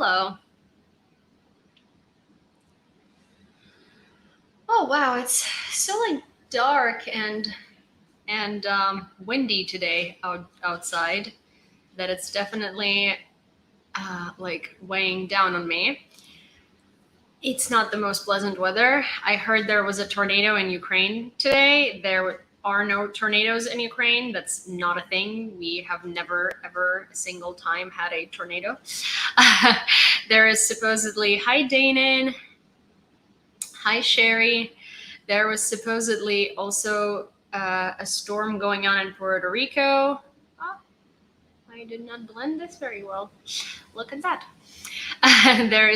Hello. Oh wow, it's so like dark and windy today outside that it's definitely like weighing down on me. It's not the most pleasant weather. I heard there was a tornado in Ukraine today. There are no tornadoes in Ukraine. That's not a thing. We have never ever a single time had a tornado. There is supposedly hi Danon, hi Sherry. There was supposedly also a storm going on in Puerto Rico. Oh, I did not blend this very well. Look at that. There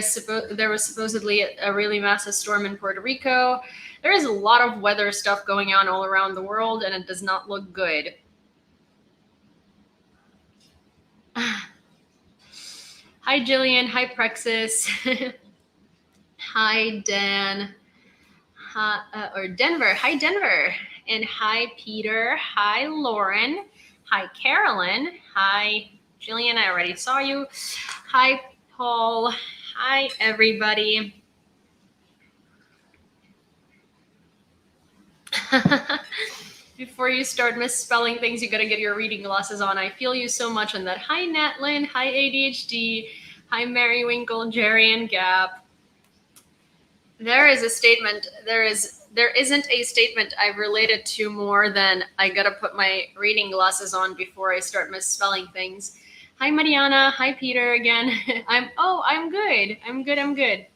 was supposedly a really massive storm in Puerto Rico. There is a lot of weather stuff going on all around the world, and it does not look good. Hi, Jillian. Hi, Prexis. Hi, Dan. Hi, or Denver. Hi, Denver. And hi, Peter. Hi, Lauren. Hi, Carolyn. Hi, Jillian. I already saw you. Hi, Paul. Hi, everybody. Before you start misspelling things, you gotta get your reading glasses on. I feel you so much on that. Hi, Natlin. Hi, ADHD. Hi, Mary Winkle, Jerry, and Gap. There is a statement. There isn't a statement I've related to more than I gotta put my reading glasses on before I start misspelling things. Hi, Mariana. Hi, Peter again. I'm good. I'm good.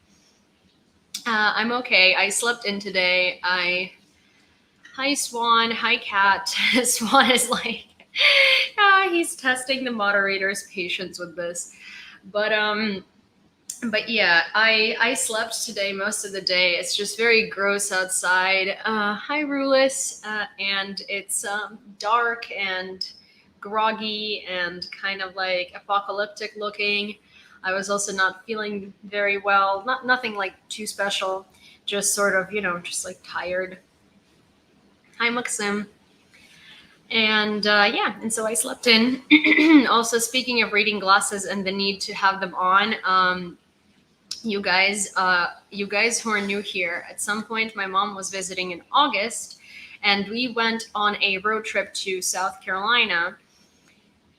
I'm okay. I slept in today. Hi, Swan. Hi, Cat. Swan is like, he's testing the moderator's patience with this. But yeah, I slept today most of the day. It's just very gross outside. Hi, Rulis. And it's dark and groggy and kind of like apocalyptic looking. I was also not feeling very well. Nothing like too special. Just sort of, just like tired. Hi, Maxim. And and so I slept in. Also, speaking of reading glasses and the need to have them on, you guys who are new here, at some point my mom was visiting in August, and we went on a road trip to South Carolina.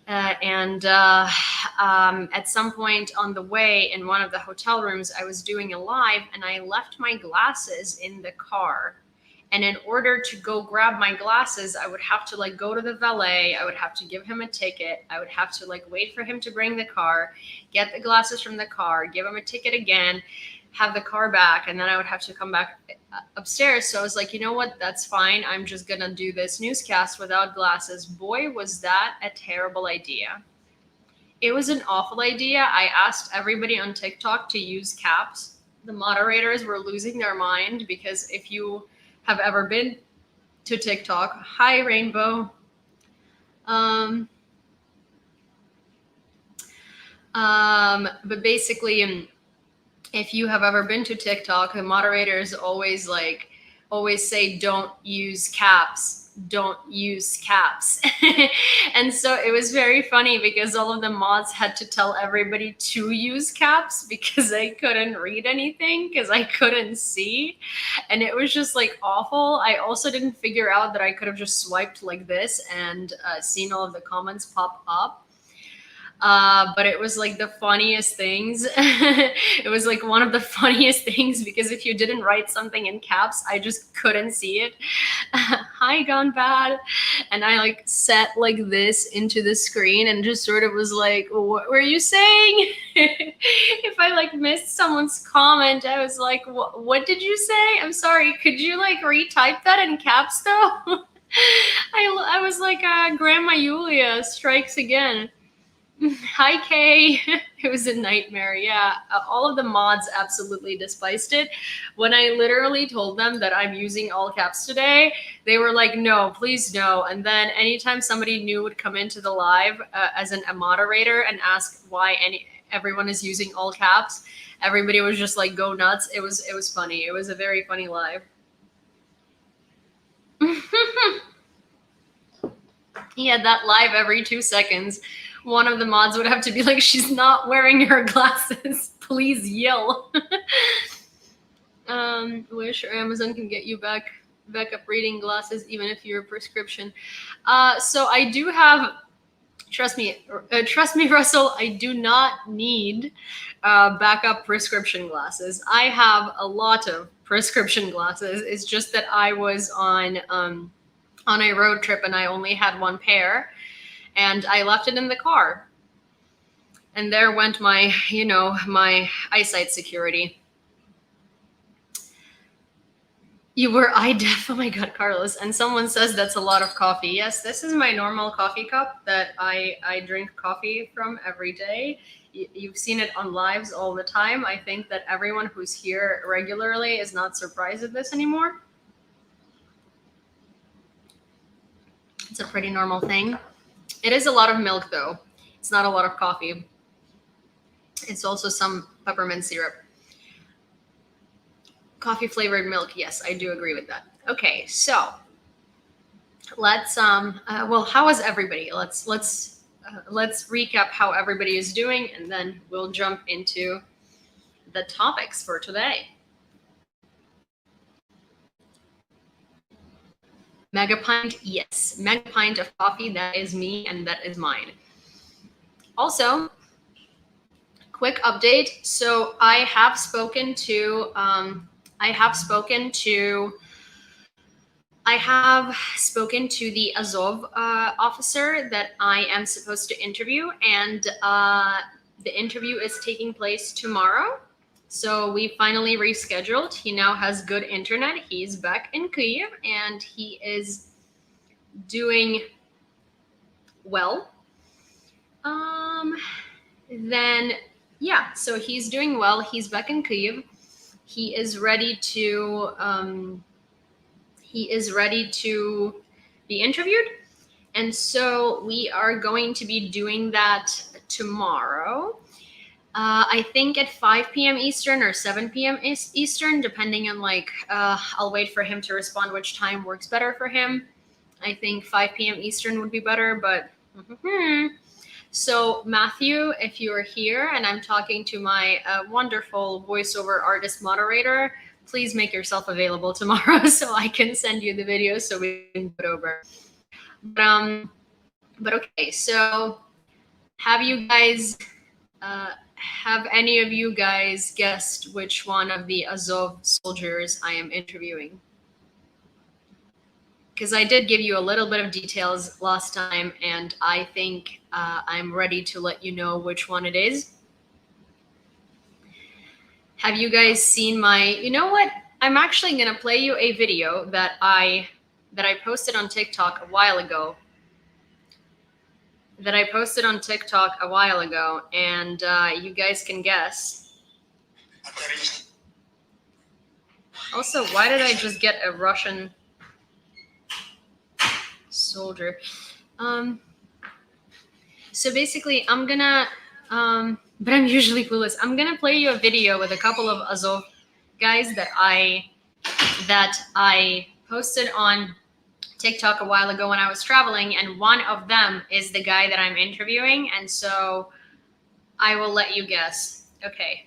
At some point on the way, in one of the hotel rooms, I was doing a live, and I left my glasses in the car. And in order to go grab my glasses, I would have to like go to the valet. I would have to give him a ticket. I would have to like wait for him to bring the car, get the glasses from the car, give him a ticket again, have the car back, and then I would have to come back upstairs. So I was like, you know what? That's fine. I'm just gonna do this newscast without glasses. Boy, was that a terrible idea. It was an awful idea. I asked everybody on TikTok to use caps. The moderators were losing their mind because if you have ever been to TikTok, hi Rainbow. But basically, if you have ever been to TikTok, the moderators always say, don't use caps. Don't use caps. And so it was very funny because all of the mods had to tell everybody to use caps because I couldn't read anything because I couldn't see. And it was just like awful. I also didn't figure out that I could have just swiped like this and seen all of the comments pop up. But it was like the funniest things. It was like one of the funniest things because if you didn't write something in caps, I just couldn't see it. Hi, Gone Bad. And I like set like this into the screen and just sort of was like, what were you saying? If I like missed someone's comment, I was like, what did you say? I'm sorry. Could you like retype that in caps though? I was like, Grandma Yulia strikes again. Hi, Kay. It was a nightmare. Yeah, all of the mods absolutely despised it. When I literally told them that I'm using all caps today, they were like, no, please no. And then anytime somebody new would come into the live as a moderator and ask why everyone is using all caps, everybody was just like, go nuts. It was funny. It was a very funny live. Yeah, that live every 2 seconds One of the mods would have to be like, she's not wearing her glasses. Please yell. Wish or Amazon can get you back up reading glasses, even if you're a prescription. So I do have, trust me, Russell, I do not need backup prescription glasses. I have a lot of prescription glasses. It's just that I was on a road trip and I only had one pair, and I left it in the car. And there went my, my eyesight security. You were eye deaf. Oh my God, Carlos. And someone says that's a lot of coffee. Yes, this is my normal coffee cup that I drink coffee from every day. You've seen it on lives all the time. I think that everyone who's here regularly is not surprised at this anymore. It's a pretty normal thing. It is a lot of milk though. It's not a lot of coffee. It's also some peppermint syrup. Coffee flavored milk. Yes, I do agree with that. Okay, so let's well, how is everybody? Let's recap how everybody is doing, and then we'll jump into the topics for today. Mega pint, yes, mega pint of coffee. That is me, and that is mine. Also, quick update. So I have spoken to the Azov officer that I am supposed to interview, and the interview is taking place tomorrow. So we finally rescheduled. He now has good internet. He's back in Kyiv, and he is doing well. Then, yeah, so he's doing well. He's back in Kyiv. He is ready to be interviewed. And so we are going to be doing that tomorrow. I think at 5 p.m. Eastern or 7 p.m. Eastern, depending on I'll wait for him to respond which time works better for him. I think 5 p.m. Eastern would be better, but So Matthew, if you are here and I'm talking to my wonderful voiceover artist moderator, please make yourself available tomorrow so I can send you the video so we can put over. But okay, so have any of you guys guessed which one of the Azov soldiers I am interviewing? Because I did give you a little bit of details last time, and I think I'm ready to let you know which one it is. Have you guys seen you know what? I'm actually going to play you a video that I posted on TikTok a while ago. And you guys can guess. Also, why did I just get a Russian soldier? So basically, I'm gonna, but I'm usually clueless. I'm gonna play you a video with a couple of Azov guys that I posted on TikTok a while ago when I was traveling, and one of them is the guy that I'm interviewing, and so I will let you guess. Okay.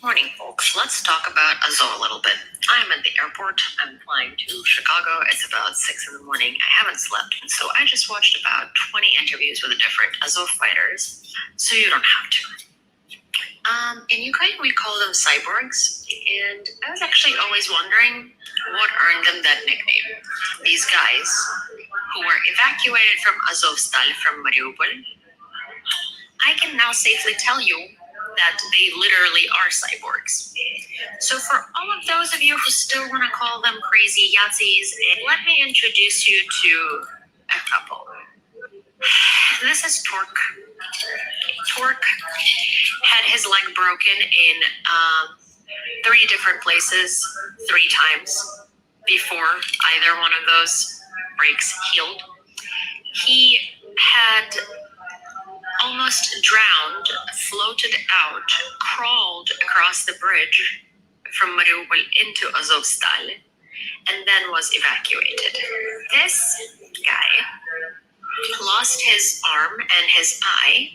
Morning, folks. Let's talk about Azov a little bit. I'm at the airport. I'm flying to Chicago. It's about 6 in the morning. I haven't slept, and so I just watched about 20 interviews with the different Azov fighters, so you don't have to. In Ukraine, we call them cyborgs, and I was actually always wondering what earned them that nickname. These guys, who were evacuated from Azovstal from Mariupol, I can now safely tell you that they literally are cyborgs. So for all of those of you who still want to call them crazy Yahtzees, let me introduce you to a couple. This is Torque. Torque had his leg broken in 3 different places 3 times before either one of those breaks healed. He had almost drowned, floated out, crawled across the bridge from Mariupol into Azovstal, and then was evacuated. This guy lost his arm and his eye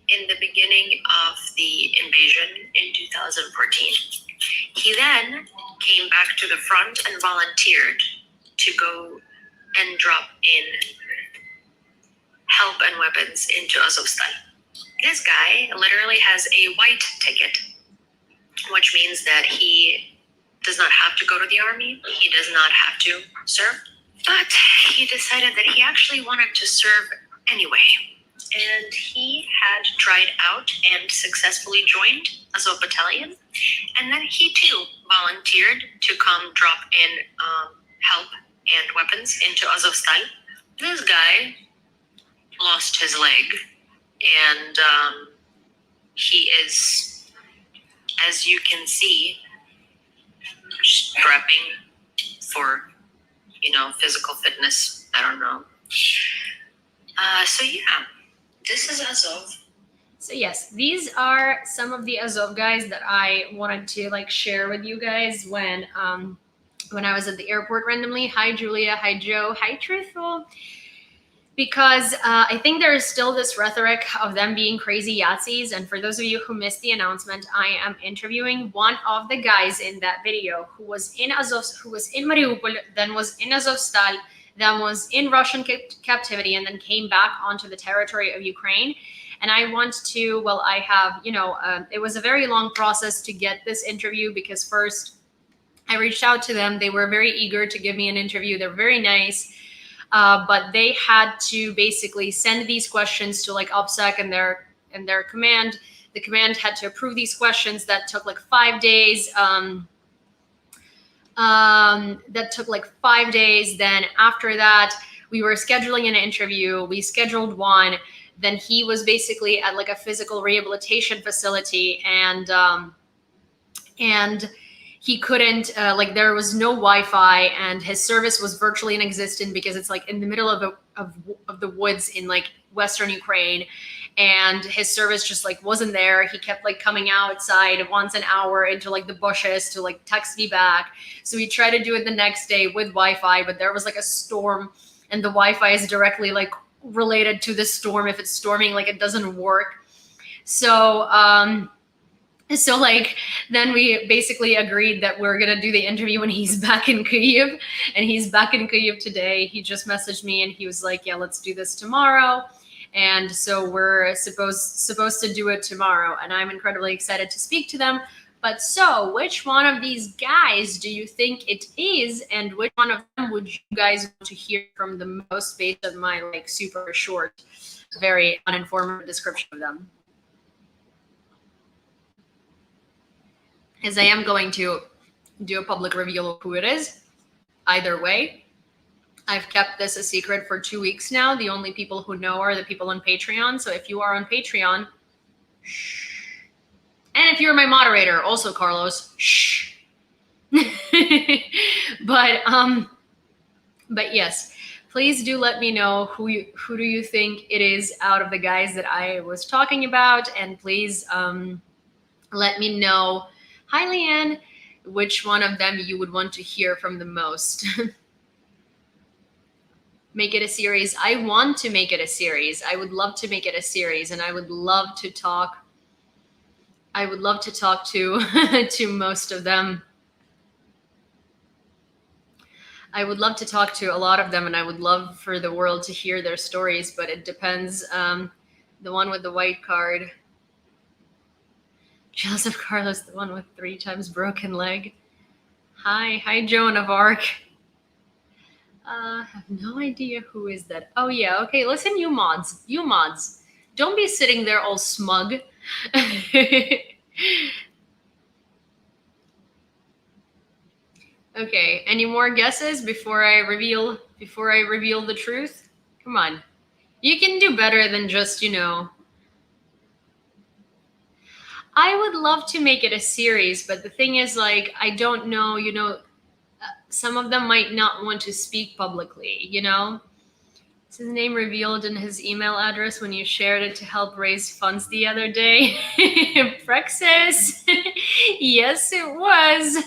in the beginning of the invasion in 2014. He then came back to the front and volunteered to go and drop in help and weapons into Azovstal. This guy literally has a white ticket, which means that he does not have to go to the army. He does not have to serve. But he decided that he actually wanted to serve anyway. And he had tried out and successfully joined Azov battalion. And then he too volunteered to come drop in help and weapons into Azovstal. This guy lost his leg, and he is, as you can see, prepping for, physical fitness. I don't know. So yeah, this is Azov. So yes, these are some of the Azov guys that I wanted to share with you guys when I was at the airport randomly. Hi Julia, hi Joe, hi Truthful. Because I think there is still this rhetoric of them being crazy Yahtzees. And for those of you who missed the announcement, I am interviewing one of the guys in that video who was in Mariupol, then was in Azovstal, then was in Russian captivity, and then came back onto the territory of Ukraine. And I want to, I have, it was a very long process to get this interview, because first I reached out to them. They were very eager to give me an interview. They're very nice. But they had to basically send these questions to OPSEC and their command. The command had to approve these questions. That took 5 days. That took 5 days. Then after that, we were scheduling an interview. We scheduled one. Then he was basically at a physical rehabilitation facility, and he couldn't, there was no Wi-Fi, and his service was virtually inexistent because it's in the middle of the woods in Western Ukraine, and his service just wasn't there. He kept coming outside once an hour into the bushes to text me back. So we tried to do it the next day with Wi-Fi, but there was a storm, and the Wi-Fi is directly related to the storm. If it's storming, it doesn't work. So then we basically agreed that we're going to do the interview when he's back in Kyiv, and he's back in Kyiv today. He just messaged me and he was like, yeah, let's do this tomorrow. And so we're supposed to do it tomorrow, and I'm incredibly excited to speak to them. But so which one of these guys do you think it is, and which one of them would you guys want to hear from the most based on my super short, very uninformed description of them? As I am going to do a public reveal of who it is. Either way, I've kept this a secret for 2 weeks now. The only people who know are the people on Patreon. So if you are on Patreon, shh. And if you're my moderator, also Carlos, shh. But yes, please do let me know who do you think it is out of the guys that I was talking about, and please let me know. Hi, Leanne. Which one of them you would want to hear from the most? Make it a series. I want to make it a series. I would love to make it a series, and I would love to talk. To to most of them. I would love to talk to a lot of them, and I would love for the world to hear their stories, but it depends. The one with the white card. Joseph Carlos, the one with 3 times broken leg. Hi, Joan of Arc. I have no idea who is that. Oh yeah, okay, listen, you mods. Don't be sitting there all smug. Okay, any more guesses before I reveal the truth? Come on. You can do better than just, I would love to make it a series, but the thing is, I don't know, some of them might not want to speak publicly, Is his name revealed in his email address when you shared it to help raise funds the other day? Praxis. Yes, it was.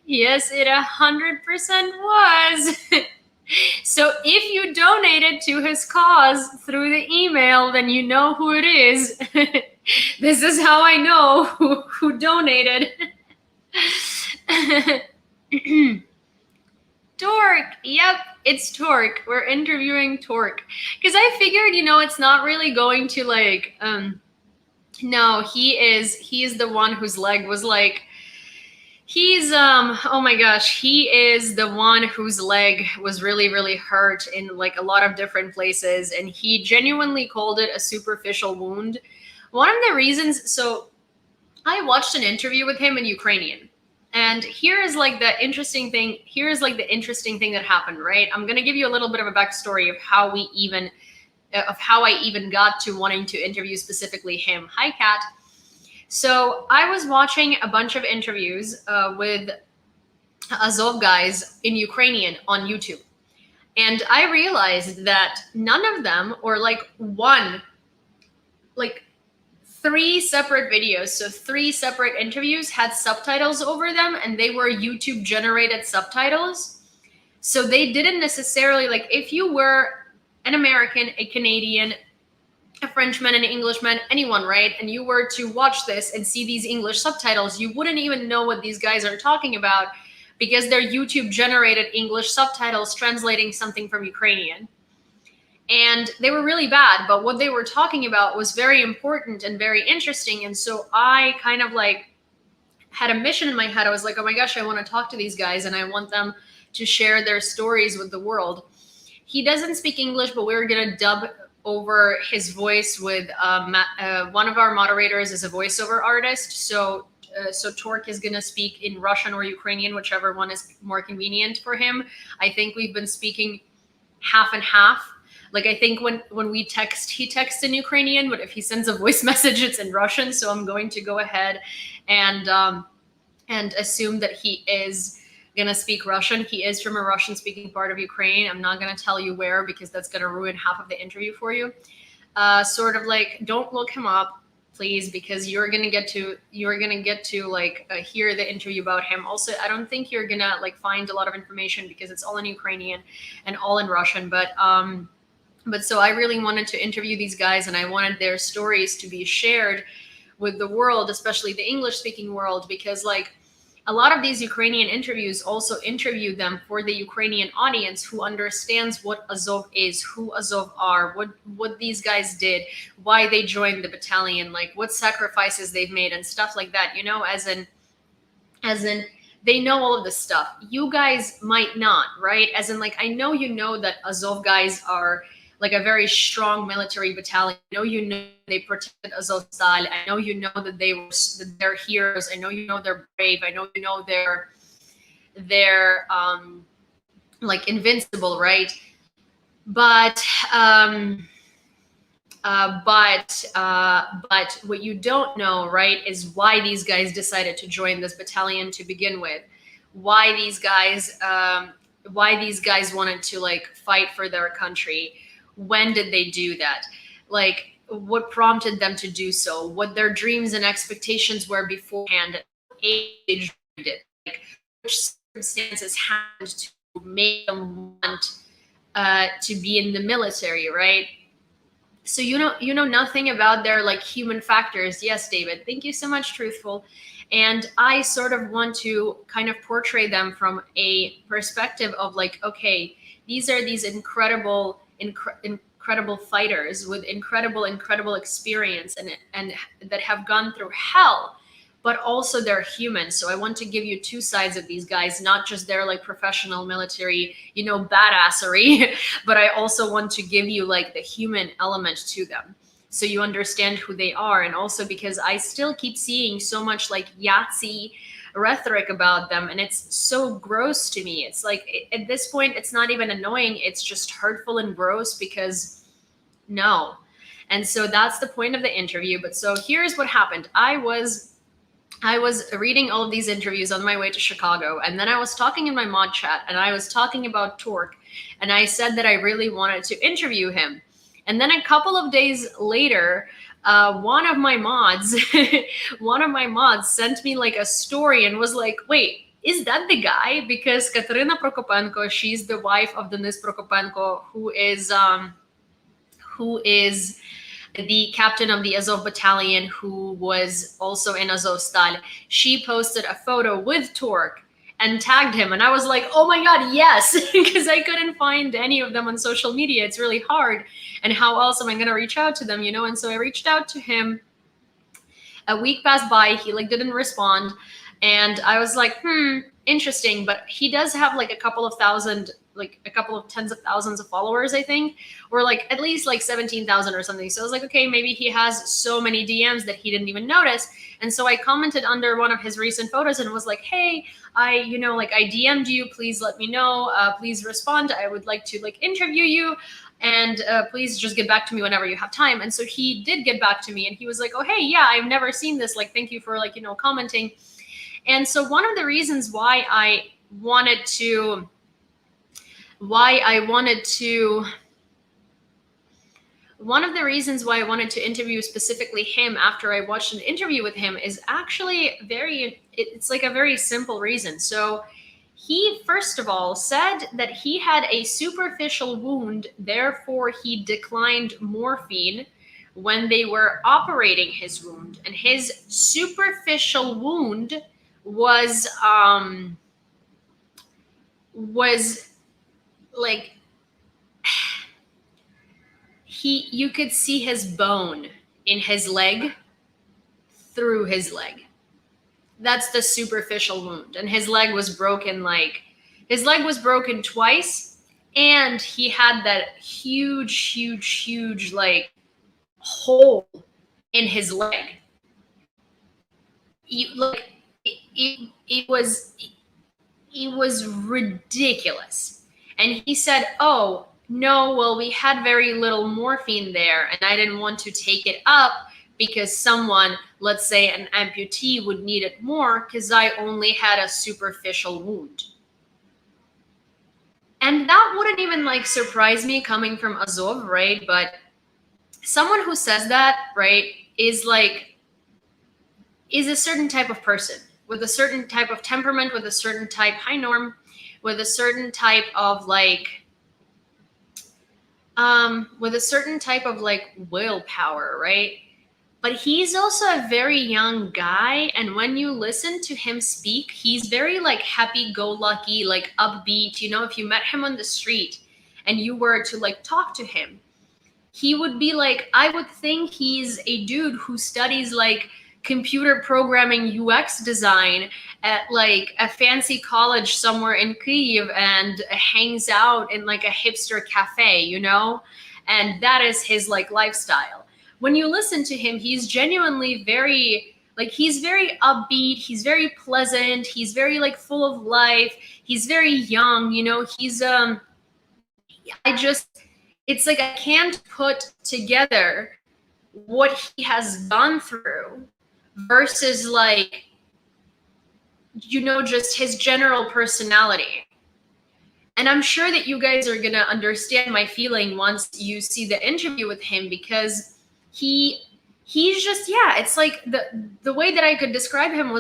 Yes, it 100% was. So if you donated to his cause through the email, then you know who it is. This is how I know who donated. Torque. Yep, it's Torque. We're interviewing Torque. Because I figured, it's not really going to like, no, he is the one whose leg was like, oh my gosh, he is the one whose leg was really, really hurt in like a lot of different places. And he genuinely called it a superficial wound. One of the reasons, so I watched an interview with him in Ukrainian. And here is like the interesting thing. Here is like the interesting thing that happened, right? I'm going to give you a little bit of a backstory of how I even got to wanting to interview specifically him. Hi, Kat. So I was watching a bunch of interviews with Azov guys in Ukrainian on YouTube. And I realized that none of them, or like three separate videos, so three separate interviews had subtitles over them, and they were YouTube generated subtitles. So they didn't necessarily, like, if you were an American, a Canadian, a Frenchman, an Englishman, anyone, right? And you were to watch this and see these English subtitles, you wouldn't even know what these guys are talking about because they're YouTube generated English subtitles translating something from Ukrainian. And they were really bad, but what they were talking about was very important and very interesting. And so I kind of like had a mission in my head. I was like, oh my gosh, I want to talk to these guys and I want them to share their stories with the world. He doesn't speak English, but we're going to dub over his voice with one of our moderators is a voiceover artist. So Torque is going to speak in Russian or Ukrainian, whichever one is more convenient for him. I think we've been speaking half and half. Like, I think when we text, he texts in Ukrainian, but if he sends a voice message, it's in Russian. So I'm going to go ahead and assume that he is going to speak Russian. He is from a Russian-speaking part of Ukraine. I'm not going to tell you where because that's going to ruin half of the interview for you. Sort of like, don't look him up, please, because you're going to get to like hear the interview about him. Also, I don't think you're going to like find a lot of information because it's all in Ukrainian and all in Russian. But so I really wanted to interview these guys and I wanted their stories to be shared with the world, especially the English-speaking world, because like a lot of these Ukrainian interviews also interview them for the Ukrainian audience who understands what Azov is, who Azov are, what these guys did, why they joined the battalion, like what sacrifices they've made and stuff like that, as in they know all of this stuff. You guys might not, right? As in like, I know that Azov guys are like a very strong military battalion. I know they protected Azovstal. I know that they're heroes. I know they're brave. I know they're like invincible, right? But what you don't know, right, is why these guys decided to join this battalion to begin with. Why these guys wanted to like fight for their country. When did they do that? Like, what prompted them to do so? What their dreams and expectations were beforehand? At what age did it? Like, which circumstances happened to make them want to be in the military, right? So you know nothing about their like human factors. Yes, David. Thank you so much, Truthful. And I sort of want to kind of portray them from a perspective of like, okay, these are these incredible fighters with incredible experience and that have gone through hell, but also they're human. So I want to give you two sides of these guys, not just their like professional military, badassery, but I also want to give you like the human element to them. So you understand who they are. And also because I still keep seeing so much like Yahtzee rhetoric about them and it's so gross to me. It's like at this point it's not even annoying, it's just hurtful and gross because no. And so that's the point of the interview. But so here's what happened. I was reading all of these interviews on my way to Chicago, and then I was talking in my mod chat and I was talking about Torque, and I said that I really wanted to interview him. And then a couple of days later, one of my mods sent me like a story and was like, wait, is that the guy? Because Katerina Prokopenko, she's the wife of Denis Prokopenko, who is the captain of the Azov battalion, who was also in Azovstal. She posted a photo with Tork and tagged him, and I was like, oh my god, yes, because I couldn't find any of them on social media. It's really hard, and how else am I going to reach out to them, you know? And so I reached out to him. A week passed by, he like didn't respond, and I was like, interesting. But he does have like a couple of tens of thousands of followers, I think, or like at least like 17,000 or something. So I was like, okay, maybe he has so many DMs that he didn't even notice. And so I commented under one of his recent photos and was like, hey, I DM'd you, please let me know, please respond, I would like to like interview you, and please just get back to me whenever you have time. And so he did get back to me, and he was like, oh, hey, yeah, I've never seen this, like, thank you for like, commenting. And so one of the reasons why I wanted to interview specifically him after I watched an interview with him is actually it's like a very simple reason. So he, first of all, said that he had a superficial wound, therefore he declined morphine when they were operating his wound. And his superficial wound was like, you could see his bone in his leg through his leg. That's the superficial wound. And his leg was broken twice, and he had that huge like hole in his leg. It was ridiculous. And he said, oh no, well, we had very little morphine there, and I didn't want to take it up because someone, let's say an amputee, would need it more because I only had a superficial wound. And that wouldn't even like surprise me coming from Azov, right? But someone who says that, right, is a certain type of person with a certain type of temperament, with a certain type, hi Norm, with a certain type of like willpower, right? But he's also a very young guy, and when you listen to him speak, he's very like happy-go-lucky, like upbeat. If you met him on the street and you were to like talk to him, he would be like, I would think he's a dude who studies like computer programming, UX design at like a fancy college somewhere in Kyiv and hangs out in like a hipster cafe, and that is his like lifestyle. When you listen to him, he's genuinely he's very upbeat, he's very pleasant, he's very like full of life, he's very young, he's it's like I can't put together what he has gone through versus like, just his general personality. And I'm sure that you guys are going to understand my feeling once you see the interview with him, because he's just, it's like the way that I could describe him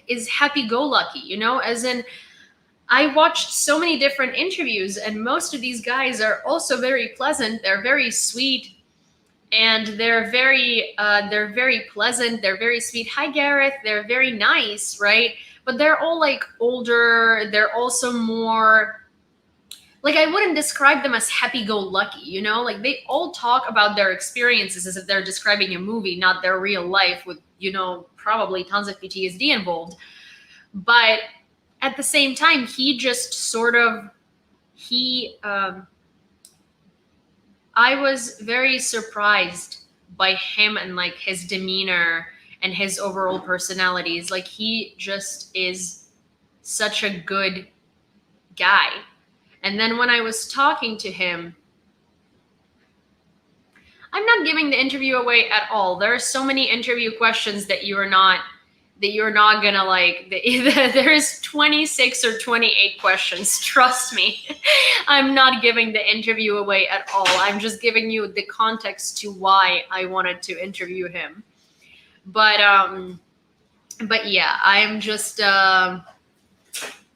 is happy-go-lucky, as in, I watched so many different interviews, and most of these guys are also very pleasant. They're very sweet, and they're very pleasant. They're very sweet. Hi, Gareth. They're very nice, right? But they're all like older. They're also more like, I wouldn't describe them as happy-go-lucky, like they all talk about their experiences as if they're describing a movie, not their real life with, probably tons of PTSD involved. But at the same time, he just sort of, I was very surprised by him and like his demeanor and his overall personalities. Like, he just is such a good guy. And then when I was talking to him, I'm not giving the interview away at all. There are so many interview questions that you're not gonna like. There's 26 or 28 questions. Trust me. I'm not giving the interview away at all. I'm just giving you the context to why I wanted to interview him. But yeah, I'm just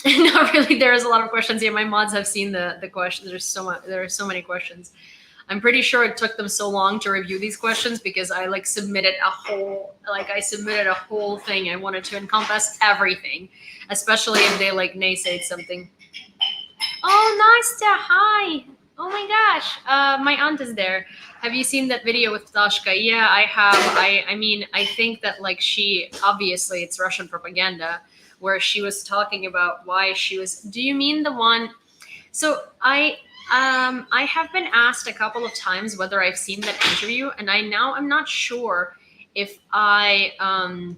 Not really. There's a lot of questions here. My mods have seen the questions. There's so much. There are so many questions. I'm pretty sure it took them so long to review these questions because I submitted a whole thing. I wanted to encompass everything, especially if they naysayed something. Oh, Nastya, hi. Oh my gosh. My aunt is there. Have you seen that video with Tashka? Yeah, I have. I mean, I think that she obviously it's Russian propaganda where she was talking about why she was. Do you mean the one? So I have been asked a couple of times whether I've seen that interview, and I'm not sure if I'm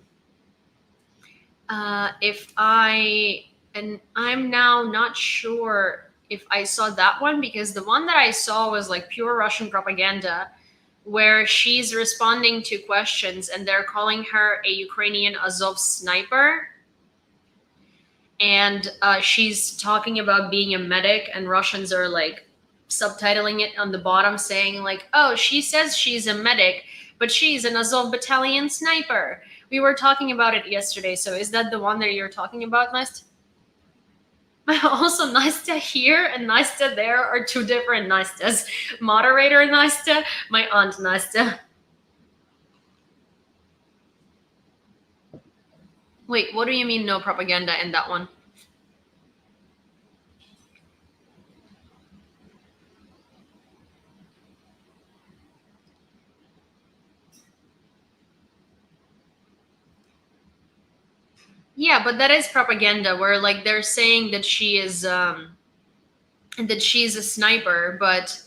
now not sure if I saw that one, because the one that I saw was pure Russian propaganda where she's responding to questions and they're calling her a Ukrainian Azov sniper. And she's talking about being a medic, and Russians are subtitling it on the bottom saying oh, she says she's a medic, but she's an Azov battalion sniper. We were talking about it yesterday. So is that the one that you're talking about, Nastya? Also, Nastya here and Nastya there are two different Nastyas. Moderator Nastya, my aunt Nastya. Wait, what do you mean no propaganda in that one? Yeah, but that is propaganda where they're saying that she's a sniper, but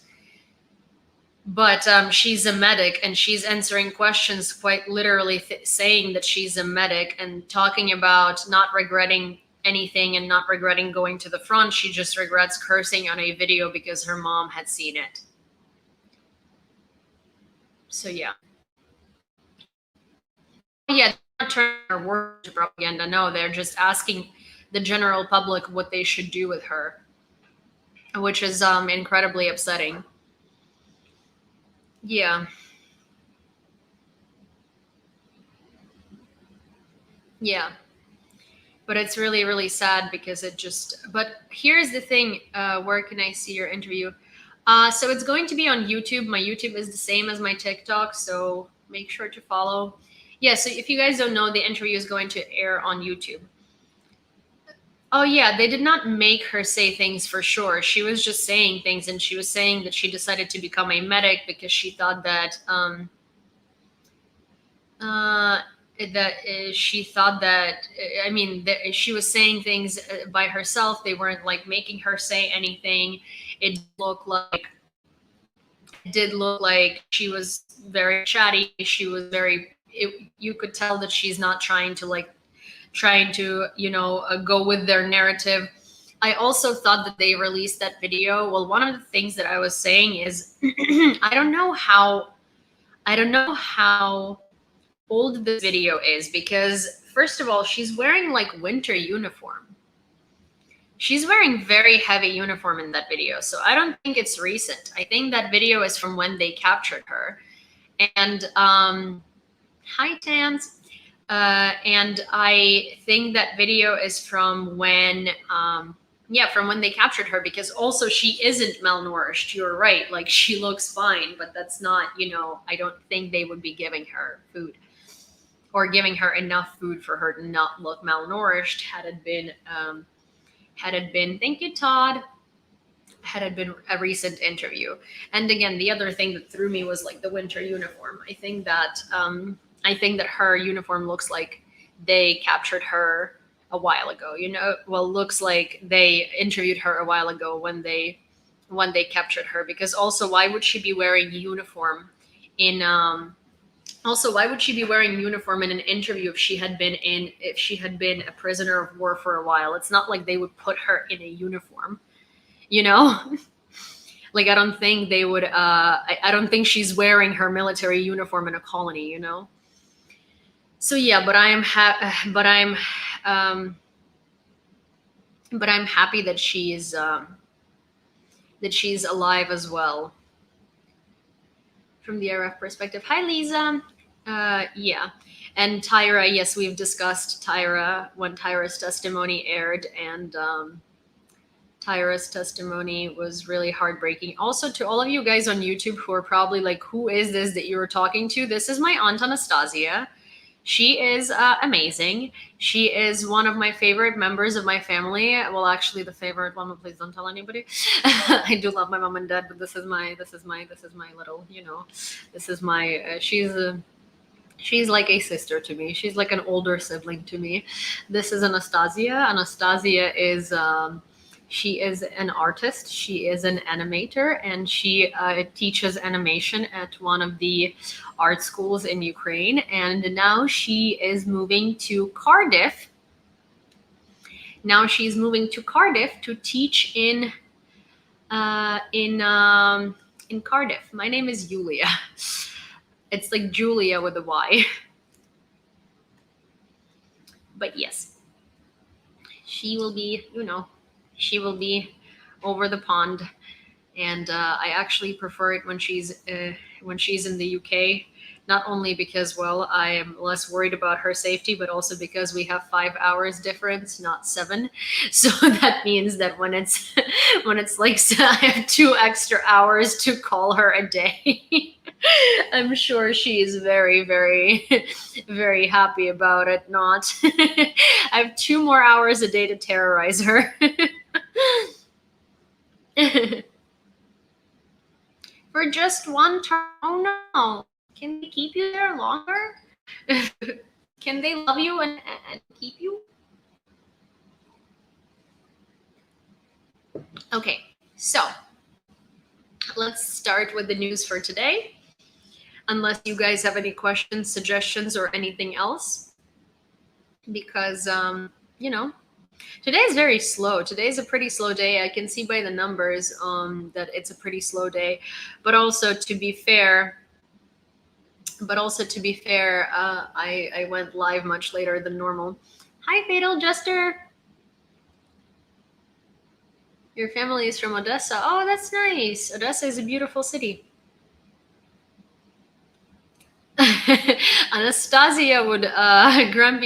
she's a medic, and she's answering questions quite literally saying that she's a medic and talking about not regretting anything and not regretting going to the front. She just regrets cursing on a video because her mom had seen it. So yeah. Yeah, they're not turning her words to propaganda. No, they're just asking the general public what they should do with her, which is incredibly upsetting. Yeah. Yeah. But it's really, really sad because but here's the thing. Where can I see your interview? So it's going to be on YouTube. My YouTube is the same as my TikTok, so make sure to follow. Yeah, so if you guys don't know, the interview is going to air on YouTube. Oh yeah, they did not make her say things for sure. She was just saying things, and she was saying that she decided to become a medic because she thought that uh, she thought that I mean that she was saying things by herself. They weren't making her say anything. It did look like she was very chatty. She was you could tell that she's not trying to go with their narrative. I also thought that they released that video. Well, one of the things that I was saying is I don't know how old this video is, because first of all, she's wearing winter uniform. She's wearing very heavy uniform in that video, so I don't think it's recent. I think that video is from when they captured her. And hi Tans. And I think that video is from when from when they captured her, because also she isn't malnourished. You're right, she looks fine, but that's not, I don't think they would be giving her food or giving her enough food for her to not look malnourished. Had it been, thank you Todd, had it been a recent interview. And again, the other thing that threw me was the winter uniform. I think that her uniform looks like they captured her a while ago. Looks like they interviewed her a while ago when they captured her. Because also, why would she be wearing uniform in why would she be wearing uniform in an interview if she had been a prisoner of war for a while? It's not like they would put her in a uniform, I don't think they would. I don't think she's wearing her military uniform in a colony, So yeah, but I'm happy that she's alive as well. From the RF perspective. Hi, Lisa. Yeah. And Tyra, yes, we've discussed Tyra when Tyra's testimony aired, and Tyra's testimony was really heartbreaking. Also, to all of you guys on YouTube who are probably like, who is this that you were talking to? This is my aunt Anastasia. She is amazing. She is one of my favorite members of my family. Well, actually, the favorite one. Please don't tell anybody. I do love my mom and dad, but this is my little. This is my. She's like a sister to me. She's like an older sibling to me. This is Anastasia. Anastasia is she is an artist. She is an animator, and she teaches animation at one of the art schools in Ukraine. And now she is moving to Cardiff. Now she's moving to Cardiff to teach in Cardiff. My name is Yulia. It's like Julia with a Y. But yes, she will be, she will be over the pond. And I actually prefer it when she's in the UK. Not only because, well, I am less worried about her safety, but also because we have 5 hours difference, not 7. So that means that when it's like I have 2 extra hours to call her a day. I'm sure she's very, very, very happy about it. Not, I have 2 more hours a day to terrorize her. For just one term? Oh no. Can they keep you there longer? Can they love you and keep you? Okay, so let's start with the news for today. Unless you guys have any questions, suggestions, or anything else. Because, today is very slow. Today is a pretty slow day. I can see by the numbers that it's a pretty slow day. But also to be fair, I went live much later than normal. Hi, Fatal Jester. Your family is from Odessa. Oh, that's nice. Odessa is a beautiful city. Grumpy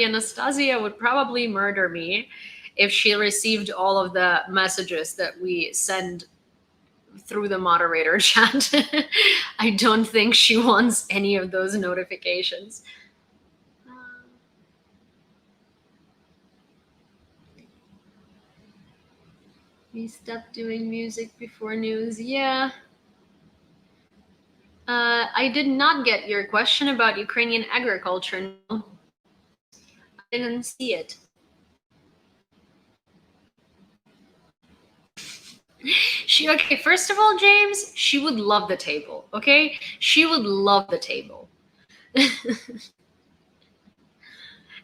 Anastasia would probably murder me if she received all of the messages that we send through the moderator chat. I don't think she wants any of those notifications. We stopped doing music before news. Yeah. I did not get your question about Ukrainian agriculture. No. I didn't see it. Okay, first of all, James, she would love the table, okay? She would love the table.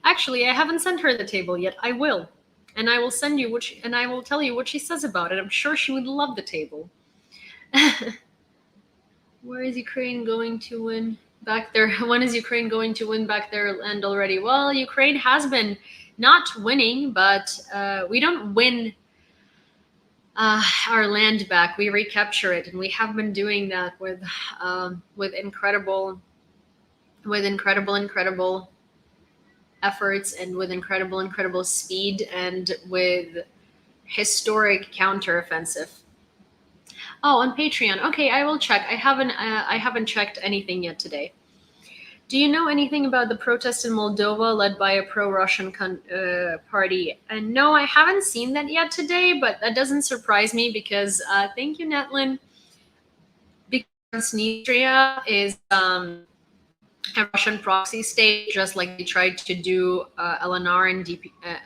Actually, I haven't sent her the table yet. I will. And I will send you and I will tell you what she says about it. I'm sure she would love the table. Where is Ukraine going to win back there? When is Ukraine going to win back their land already? Well, Ukraine has been not winning, but we don't win our land back. We recapture it, and we have been doing that with incredible efforts, and with incredible speed, and with historic counteroffensive. Oh, on Patreon. Okay, I will check. I haven't checked anything yet today. Do you know anything about the protest in Moldova led by a pro-Russian party? And no, I haven't seen that yet today, but that doesn't surprise me because, thank you, Netlin, because Transnistria is a Russian proxy state, just like they tried to do LNR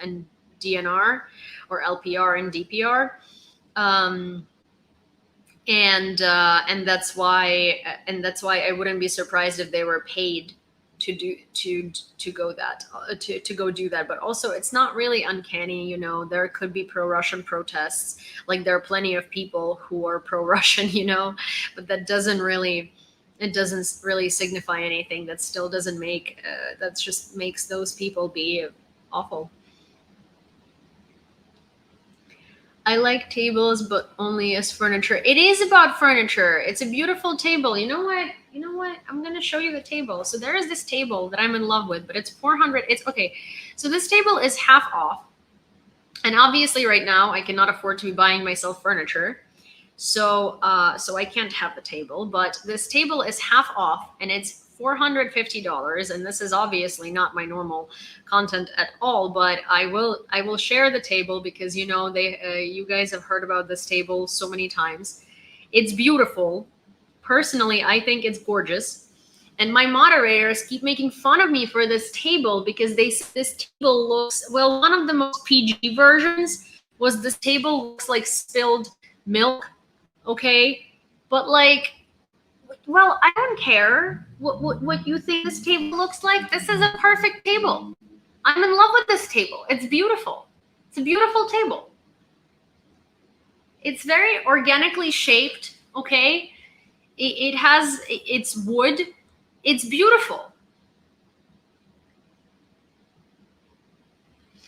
and DNR, or LPR and DPR. And that's why I wouldn't be surprised if they were paid to go do that. But also, it's not really uncanny, there could be pro-Russian protests, like there are plenty of people who are pro-Russian, but that doesn't really signify anything. That still doesn't make that just makes those people be awful. I like tables, but only as furniture. It is about furniture. It's a beautiful table. You know what? You know what? I'm going to show you the table. So there is this table that I'm in love with, but it's 400. It's okay. So this table is half off. And obviously right now I cannot afford to be buying myself furniture. So I can't have the table, but this table is half off and it's $450. And this is obviously not my normal content at all, but I will share the table because, you know, you guys have heard about this table so many times. It's beautiful. Personally, I think it's gorgeous. And my moderators keep making fun of me for this table because they say this table looks, well, one of the most PG versions was this table looks like spilled milk. Okay, but like, well, I don't care what you think this table looks like. This is a perfect table. I'm in love with this table. It's beautiful. It's a beautiful table. It's very organically shaped. Okay, it's wood. It's beautiful.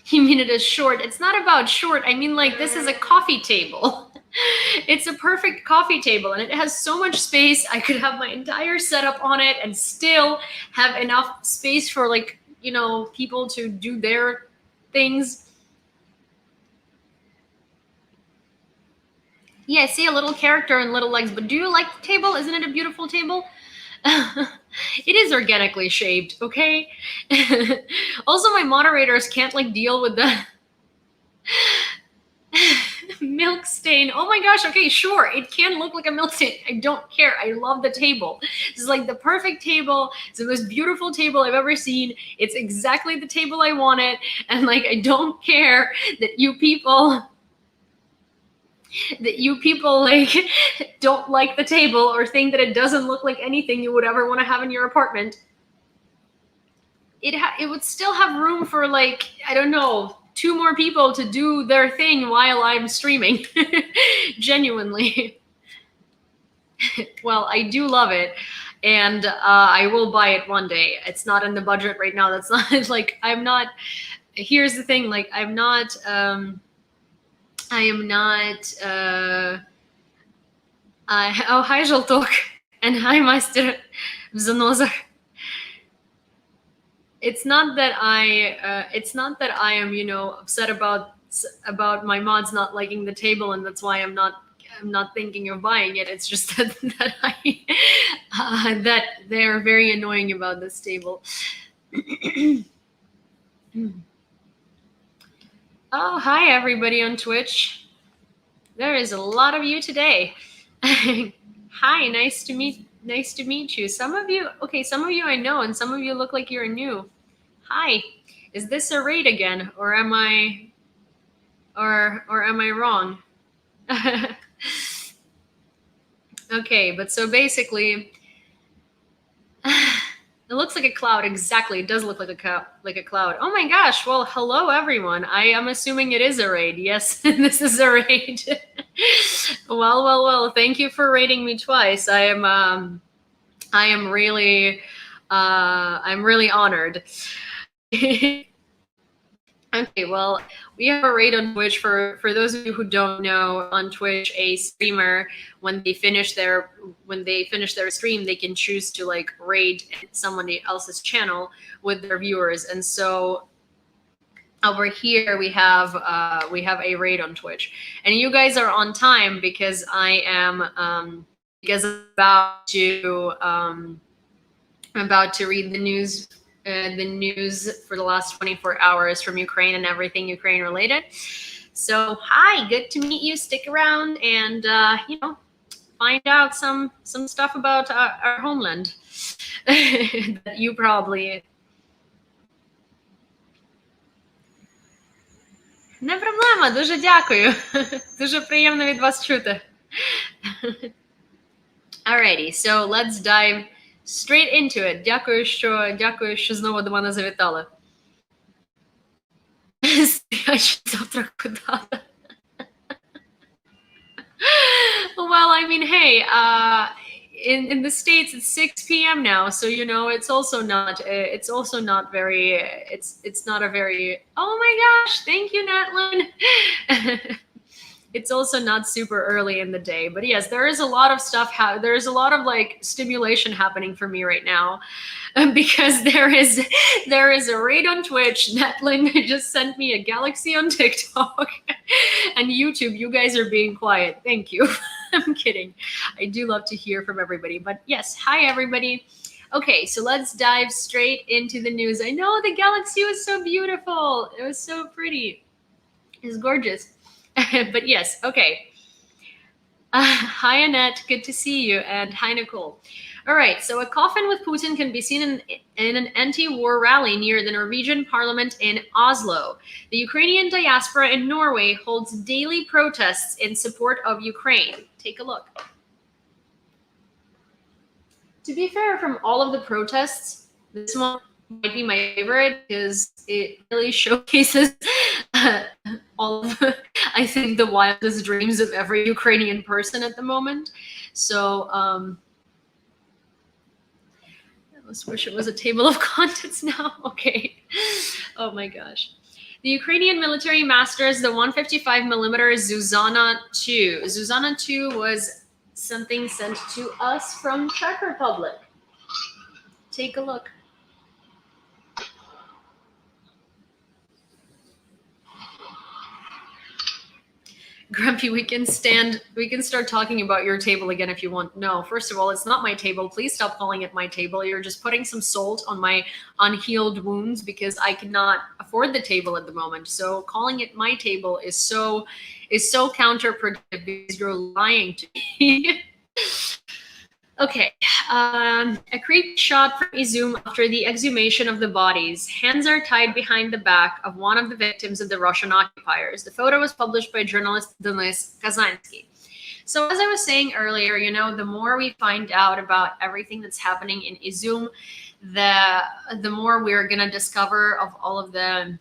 You mean it is short? It's not about short. I mean, like, this is a coffee table. It's a perfect coffee table and it has so much space. I could have my entire setup on it and still have enough space for, like, you know, people to do their things. Yeah, I see a little character and little legs, but do you like the table? Isn't it a beautiful table? It is organically shaped, okay? Also, my moderators can't, like, deal with the milk stain. Oh my gosh, okay, sure, it can look like a milk stain. I don't care. I love the table. This is like the perfect table. It's the most beautiful table I've ever seen. It's exactly the table I wanted. And, like, I don't care that you people like don't like the table or think that it doesn't look like anything you would ever want to have in your apartment. It would still have room for, like, I don't know, 2 more people to do their thing while I'm streaming. Genuinely. Well, I do love it, and I will buy it one day. It's not in the budget right now. That's not like, I'm not. Here's the thing, like, I am not. Oh, hi, Żeltok, and hi, Master w Zanozach. It's not that I am, you know, upset about my mods not liking the table, and that's why I'm not thinking of buying it. It's just that that they're very annoying about this table. Oh, hi everybody on Twitch. There is a lot of you today. Hi, nice to meet you. Some of you I know, and some of you look like you're new. Hi. Is this a raid again, or am I wrong? Okay, but so basically it looks like a cloud. Exactly, it does look like a cloud. Oh my gosh, well, hello everyone. I am assuming it is a raid. Yes, this is a raid. Well, thank you for raiding me twice. I'm really honored. Okay, well, we have a raid on Twitch. For those of you who don't know, on Twitch, a streamer, when they finish their stream, they can choose to, like, raid somebody else's channel with their viewers. And so over here we have a raid on Twitch, and you guys are on time because I am about to read the news for the last 24 hours from Ukraine and everything Ukraine related. So hi, good to meet you. Stick around and you know, find out some stuff about our homeland that you probably. Не проблема, дуже дякую. Дуже приємно від вас чути. Alrighty, so let's dive straight into it. Дякую, що знову до мене завітали. Завтра куди? Well, I mean, hey, in the States it's 6 p.m. now, so, you know, it's not a very, oh my gosh, thank you, Natlin. it's also not super early in the day. But yes, there is a lot of stuff. There's a lot of like stimulation happening for me right now, because there is a raid on Twitch. Netlin just sent me a galaxy on TikTok, and YouTube. You guys are being quiet. Thank you. I'm kidding. I do love to hear from everybody. But yes, hi everybody. Okay, so let's dive straight into the news. I know the galaxy was so beautiful. It was so pretty. It's gorgeous. But yes, okay. Hi, Annette. Good to see you. And hi, Nicole. All right, so a coffin with Putin can be seen in an anti-war rally near the Norwegian parliament in Oslo. The Ukrainian diaspora in Norway holds daily protests in support of Ukraine. Take a look. To be fair, from all of the protests, this one might be my favorite because it really showcases all of, I think, the wildest dreams of every Ukrainian person at the moment. So I just wish it was a table of contents now. Okay. Oh my gosh. The Ukrainian military masters the 155 millimeter Zuzana 2. Zuzana 2 was something sent to us from Czech Republic. Take a look. Grumpy, we can start talking about your table again if you want. No, first of all, it's not my table. Please stop calling it my table. You're just putting some salt on my unhealed wounds because I cannot afford the table at the moment. So calling it my table is so counterproductive because you're lying to me. Okay, a creepy shot from Izum after the exhumation of the bodies. Hands are tied behind the back of one of the victims of the Russian occupiers. The photo was published by journalist Denis Kazansky. So as I was saying earlier, you know, the more we find out about everything that's happening in Izum, the more we're going to discover of all of the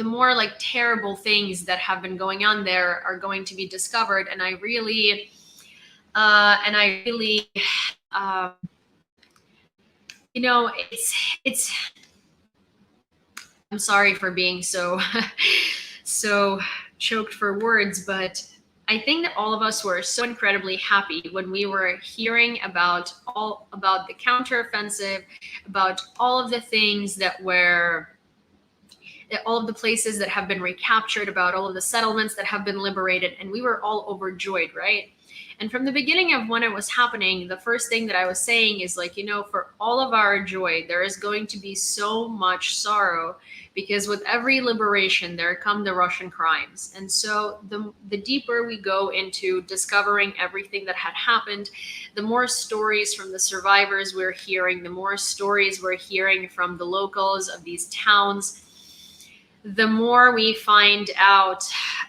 more like terrible things that have been going on there are going to be discovered. And I really you know, it's I'm sorry for being so so choked for words, but I think that all of us were so incredibly happy when we were hearing about the counteroffensive, about all of the things that were all of the places that have been recaptured, about all of the settlements that have been liberated, and we were all overjoyed, right? And from the beginning of when it was happening, the first thing that I was saying is like, you know, for all of our joy, there is going to be so much sorrow because with every liberation, there come the Russian crimes. And so the deeper we go into discovering everything that had happened, the more stories from the survivors we're hearing, the more stories we're hearing from the locals of these towns, the more we find out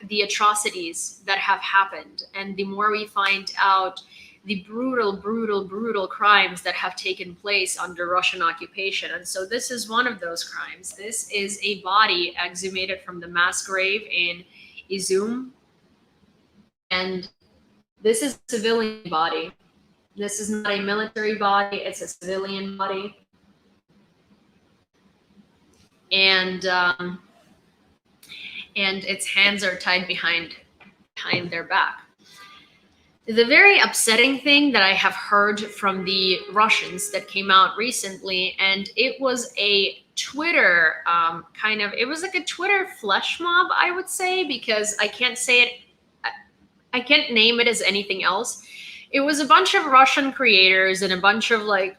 the atrocities that have happened, and the more we find out the brutal crimes that have taken place under Russian occupation. And so this is one of those crimes. This is a body exhumated from the mass grave in Izum. And this is a civilian body. This is not a military body, it's a civilian body. And its hands are tied behind their back. The very upsetting thing that I have heard from the Russians that came out recently, and it was a Twitter it was like a Twitter flesh mob, I would say, because I can't name it as anything else. It was a bunch of Russian creators and a bunch of like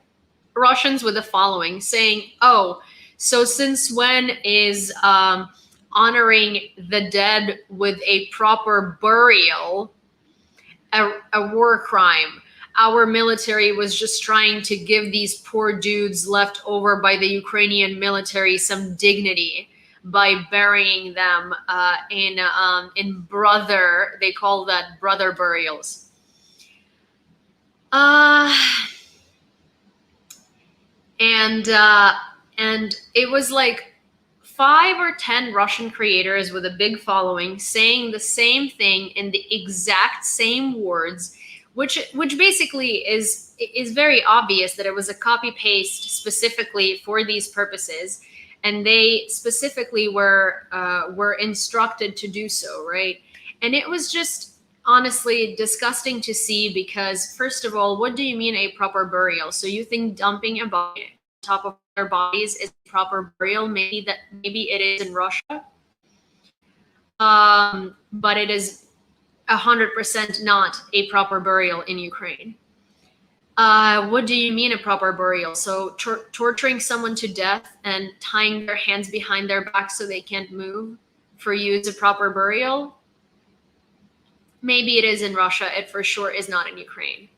Russians with a following saying, oh, so since when is honoring the dead with a proper burial a war crime? Our military was just trying to give these poor dudes left over by the Ukrainian military some dignity by burying them in brother, they call that brother burials. And it was like 5 or 10 Russian creators with a big following saying the same thing in the exact same words, which basically is very obvious that it was a copy paste specifically for these purposes, and they specifically were instructed to do so, right? And it was just honestly disgusting to see because, first of all, what do you mean a proper burial? So you think dumping a body on top of their bodies is a proper burial? Maybe it is in Russia, but it is 100% not a proper burial in Ukraine. What do you mean a proper burial? So torturing someone to death and tying their hands behind their back so they can't move for you is a proper burial? Maybe it is in Russia. It for sure is not in Ukraine.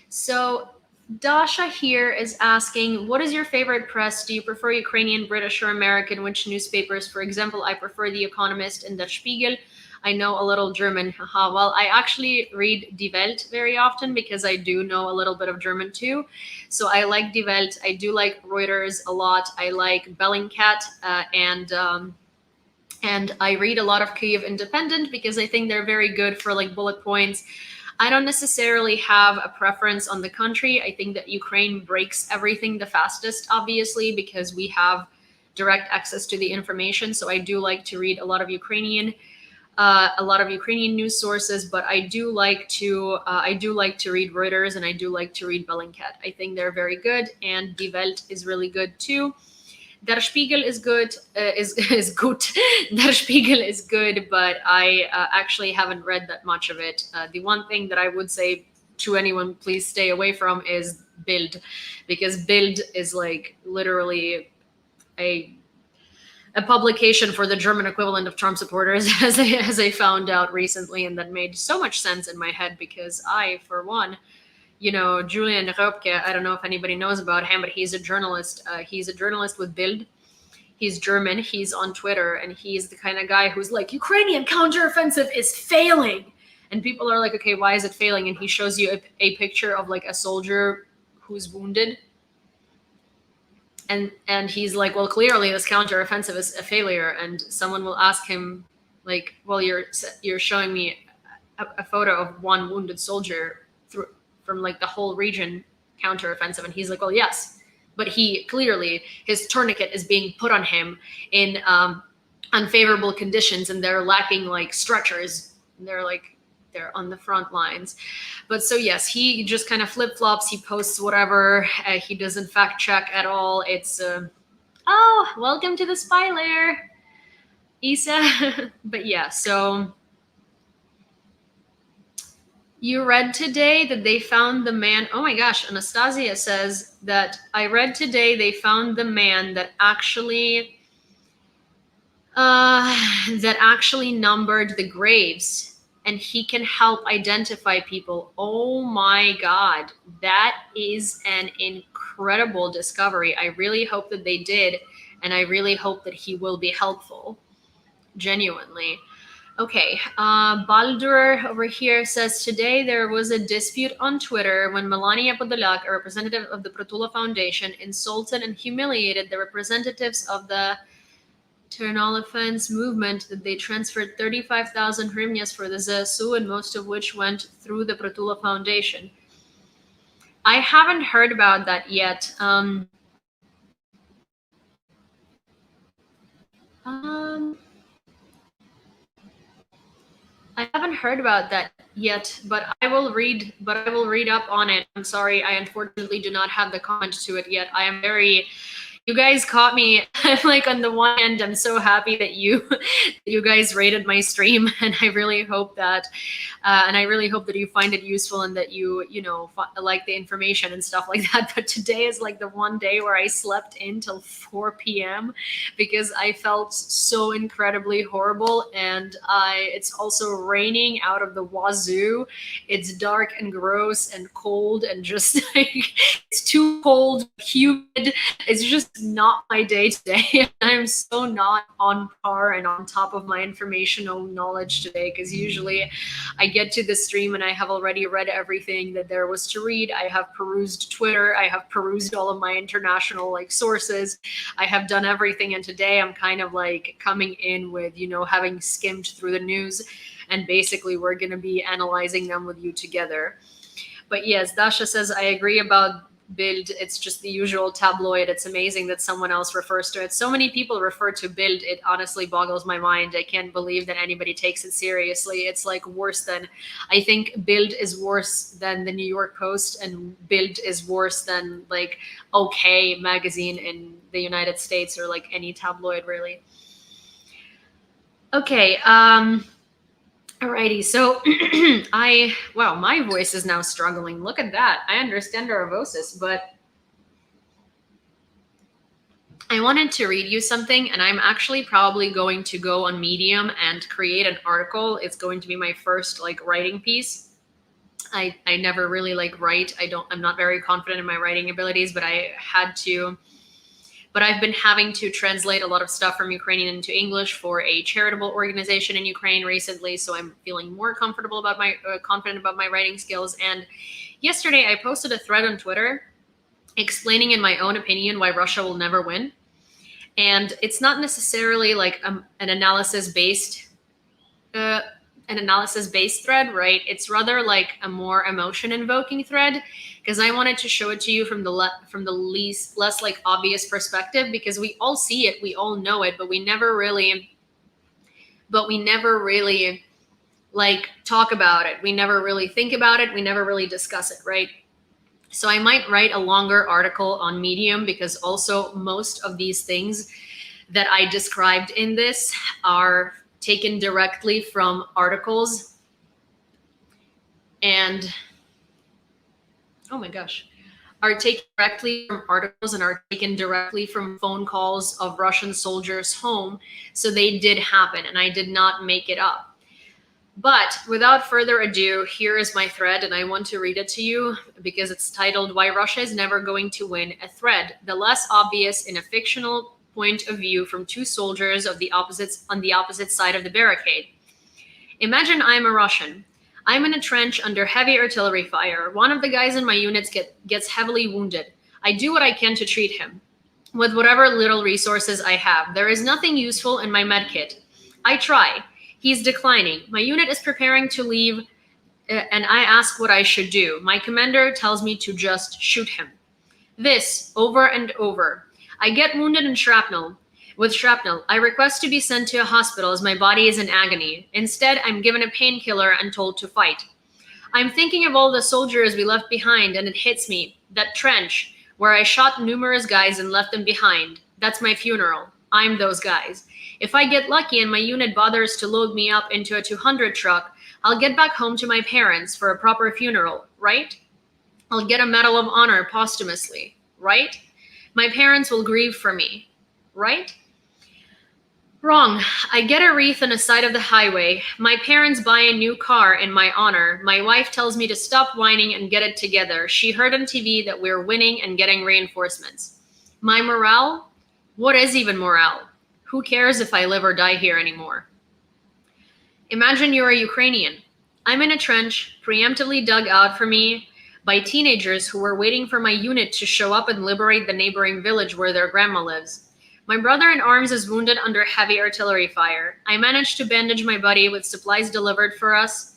So Dasha here is asking, what is your favorite press? Do you prefer Ukrainian, British, or American? Which newspapers? For example, I prefer The Economist and Der Spiegel. I know a little German. Haha. Well, I actually read Die Welt very often because I do know a little bit of German too. So I like Die Welt. I do like Reuters a lot. I like Bellingcat and I read a lot of Kyiv Independent because I think they're very good for like bullet points. I don't necessarily have a preference on the country. I think that Ukraine breaks everything the fastest, obviously, because we have direct access to the information. So I do like to read a lot of Ukrainian news sources, but I do like to read Reuters and I do like to read Bellingcat. I think they're very good, and Die Welt is really good too. Der Spiegel is good, is good. Der Spiegel is good, but I actually haven't read that much of it. The one thing that I would say to anyone, please stay away from, is Bild, because Bild is like literally a publication for the German equivalent of Trump supporters, as I found out recently, and that made so much sense in my head because I, for one, Julian Röpke, I don't know if anybody knows about him, but he's a journalist. He's a journalist with Bild. He's German. He's on Twitter, and he's the kind of guy who's like, Ukrainian counteroffensive is failing. And people are like, okay, why is it failing? And he shows you a picture of like a soldier who's wounded. And he's like, well, clearly this counteroffensive is a failure. And someone will ask him, like, well, you're showing me a photo of one wounded soldier from like the whole region counteroffensive, and he's like, well, yes, but he clearly, his tourniquet is being put on him in unfavorable conditions, and they're lacking like stretchers, and they're on the front lines. But so yes, he just kind of flip-flops, he posts whatever, he doesn't fact check at all. It's oh, welcome to the spy lair, Isa. But yeah, so you read today that they found the man. Oh my gosh, Anastasia says that I read today they found the man that actually numbered the graves, and he can help identify people. Oh my God, that is an incredible discovery. I really hope that they did, and I really hope that he will be helpful, genuinely. Okay, Baldur over here says, today there was a dispute on Twitter when Melania Podolak, a representative of the Pratula Foundation, insulted and humiliated the representatives of the Ternolifans movement that they transferred 35,000 hryvnias for the ZSU, and most of which went through the Pratula Foundation. I haven't heard about that yet. I haven't heard about that yet, but I will read up on it. I'm sorry, I unfortunately do not have the comment to it yet. I am very, you guys caught me. Like, on the one hand, I'm so happy that you guys rated my stream, and I really hope that you find it useful and that you like the information and stuff like that. But today is like the one day where I slept in till 4 p.m. because I felt so incredibly horrible, and it's also raining out of the wazoo. It's dark and gross and cold and just like, it's too cold, humid. It's just not my day today. I'm so not on par and on top of my informational knowledge today, because usually I get to the stream and I have already read everything that there was to read. I have perused Twitter. I have perused all of my international sources. I have done everything. And today I'm kind of like coming in with, having skimmed through the news, and basically we're going to be analyzing them with you together. But yes, Dasha says, I agree about Bild. It's just the usual tabloid. It's amazing that someone else refers to it. So many people refer to Bild. It honestly boggles my mind. I can't believe that anybody takes it seriously. It's like worse than, I think Bild is worse than the New York Post, and Bild is worse than like OK magazine in the United States, or like any tabloid really. Okay. Alrighty, so wow, my voice is now struggling. Look at that. I understand our voices, but I wanted to read you something, and I'm actually probably going to go on Medium and create an article. It's going to be my first like writing piece. I never really like write. I'm not very confident in my writing abilities, but I've been having to translate a lot of stuff from Ukrainian into English for a charitable organization in Ukraine recently, so I'm feeling more comfortable about my confident about my writing skills. And yesterday I posted a thread on Twitter explaining in my own opinion why Russia will never win. And it's not necessarily like an analysis based thread, right? It's rather like a more emotion invoking thread, because I wanted to show it to you from the less like obvious perspective, because we all see it, we all know it, but we never really like talk about it. We never really think about it. We never really discuss it, right? So I might write a longer article on Medium, because also most of these things that I described in this are taken directly from articles, and oh my gosh, are taken directly from articles and are taken directly from phone calls of Russian soldiers home. So they did happen, and I did not make it up. But without further ado, here is my thread, and I want to read it to you because it's titled "Why Russia is Never Going to Win," a thread, the less obvious in a fictional point of view from two soldiers on the opposite side of the barricade. Imagine I'm a Russian. I'm in a trench under heavy artillery fire. One of the guys in my units gets heavily wounded. I do what I can to treat him with whatever little resources I have. There is nothing useful in my med kit. I try. He's declining. My unit is preparing to leave, and I ask what I should do. My commander tells me to just shoot him. This, over and over. I get wounded in shrapnel. With shrapnel, I request to be sent to a hospital as my body is in agony. Instead, I'm given a painkiller and told to fight. I'm thinking of all the soldiers we left behind, and it hits me. That trench, where I shot numerous guys and left them behind. That's my funeral. I'm those guys. If I get lucky and my unit bothers to load me up into a 200 truck, I'll get back home to my parents for a proper funeral, right? I'll get a Medal of Honor posthumously, right? My parents will grieve for me, right? Wrong. I get a wreath on the side of the highway. My parents buy a new car in my honor. My wife tells me to stop whining and get it together. She heard on TV that we're winning and getting reinforcements. My morale? What is even morale? Who cares if I live or die here anymore? Imagine you're a Ukrainian. I'm in a trench, preemptively dug out for me by teenagers who were waiting for my unit to show up and liberate the neighboring village where their grandma lives. My brother in arms is wounded under heavy artillery fire. I managed to bandage my body with supplies delivered for us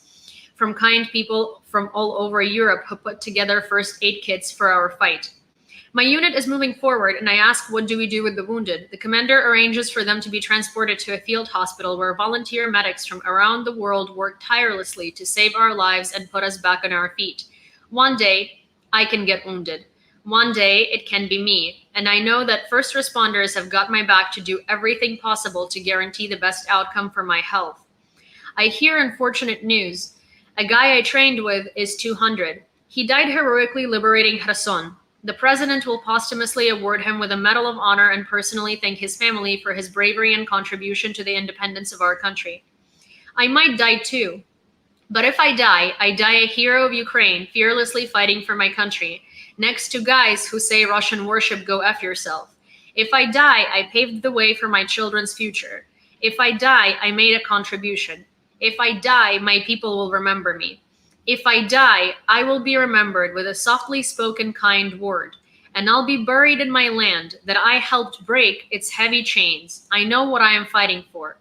from kind people from all over Europe who put together first aid kits for our fight. My unit is moving forward, and I ask, what do we do with the wounded? The commander arranges for them to be transported to a field hospital where volunteer medics from around the world work tirelessly to save our lives and put us back on our feet. One day, I can get wounded. One day, it can be me. And I know that first responders have got my back to do everything possible to guarantee the best outcome for my health. I hear unfortunate news. A guy I trained with is 200. He died heroically liberating Kherson. The president will posthumously award him with a Medal of Honor and personally thank his family for his bravery and contribution to the independence of our country. I might die too. But if I die a hero of Ukraine, fearlessly fighting for my country, next to guys who say Russian worship, go F yourself. If I die, I paved the way for my children's future. If I die, I made a contribution. If I die, my people will remember me. If I die, I will be remembered with a softly spoken kind word, and I'll be buried in my land that I helped break its heavy chains. I know what I am fighting for.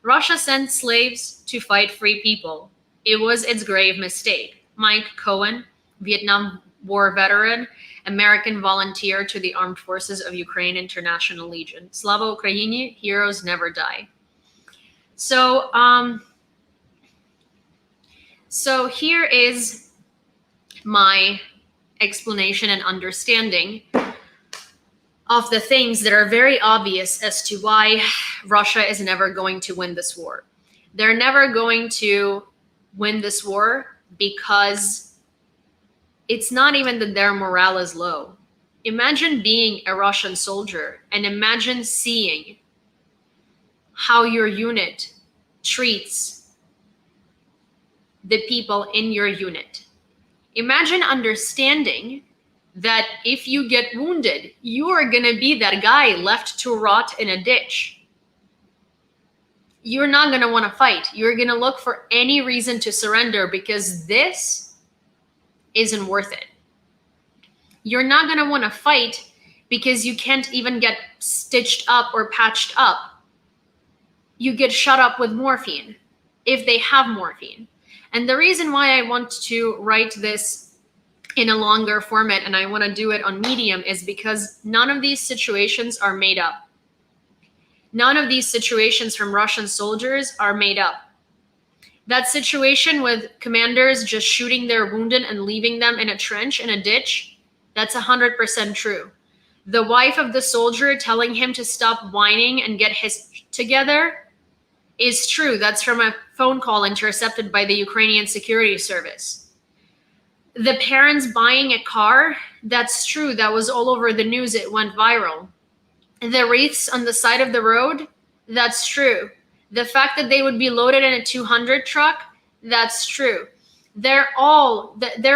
Russia sent slaves to fight free people. It was its grave mistake. Mike Cohen, Vietnam War veteran, American volunteer to the Armed Forces of Ukraine International Legion. Slava Ukraini, heroes never die. So, so here is my explanation and understanding of the things that are very obvious as to why Russia is never going to win this war. They're never going to win this war because it's not even that their morale is low. Imagine being a Russian soldier and imagine seeing how your unit treats the people in your unit. Imagine understanding that if you get wounded, you are going to be that guy left to rot in a ditch. You're not going to want to fight. You're going to look for any reason to surrender because this isn't worth it. You're not going to want to fight because you can't even get stitched up or patched up. You get shot up with morphine if they have morphine. And the reason why I want to write this in a longer format and I want to do it on Medium is because none of these situations are made up. None of these situations from Russian soldiers are made up. That situation with commanders just shooting their wounded and leaving them in a trench, in a ditch, that's 100% true. The wife of the soldier telling him to stop whining and get his together is true. That's from a phone call intercepted by the Ukrainian security service. The parents buying a car, that's true. That was all over the news. It went viral. The wreaths on the side of the road, that's true. The fact that they would be loaded in a 200 truck, that's true. There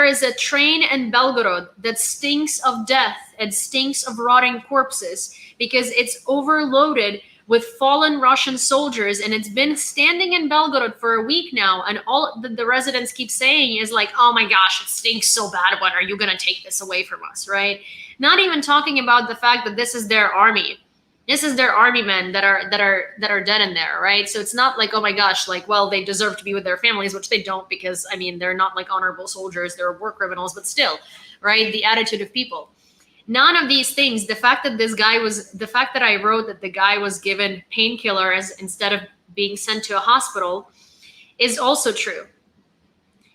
is a train in Belgorod that stinks of death and stinks of rotting corpses because it's overloaded with fallen Russian soldiers, and it's been standing in Belgorod for a week now, and all the residents keep saying is like, oh my gosh, it stinks so bad, when are you gonna take this away from us, right? Not even talking about the fact that this is their army. This is their army men that are dead in there, right? So it's not like, oh my gosh, like, well, they deserve to be with their families, which they don't, because I mean, they're not like honorable soldiers, they're war criminals, but still, right? The attitude of people. None of these things, the fact that I wrote that the guy was given painkillers instead of being sent to a hospital is also true.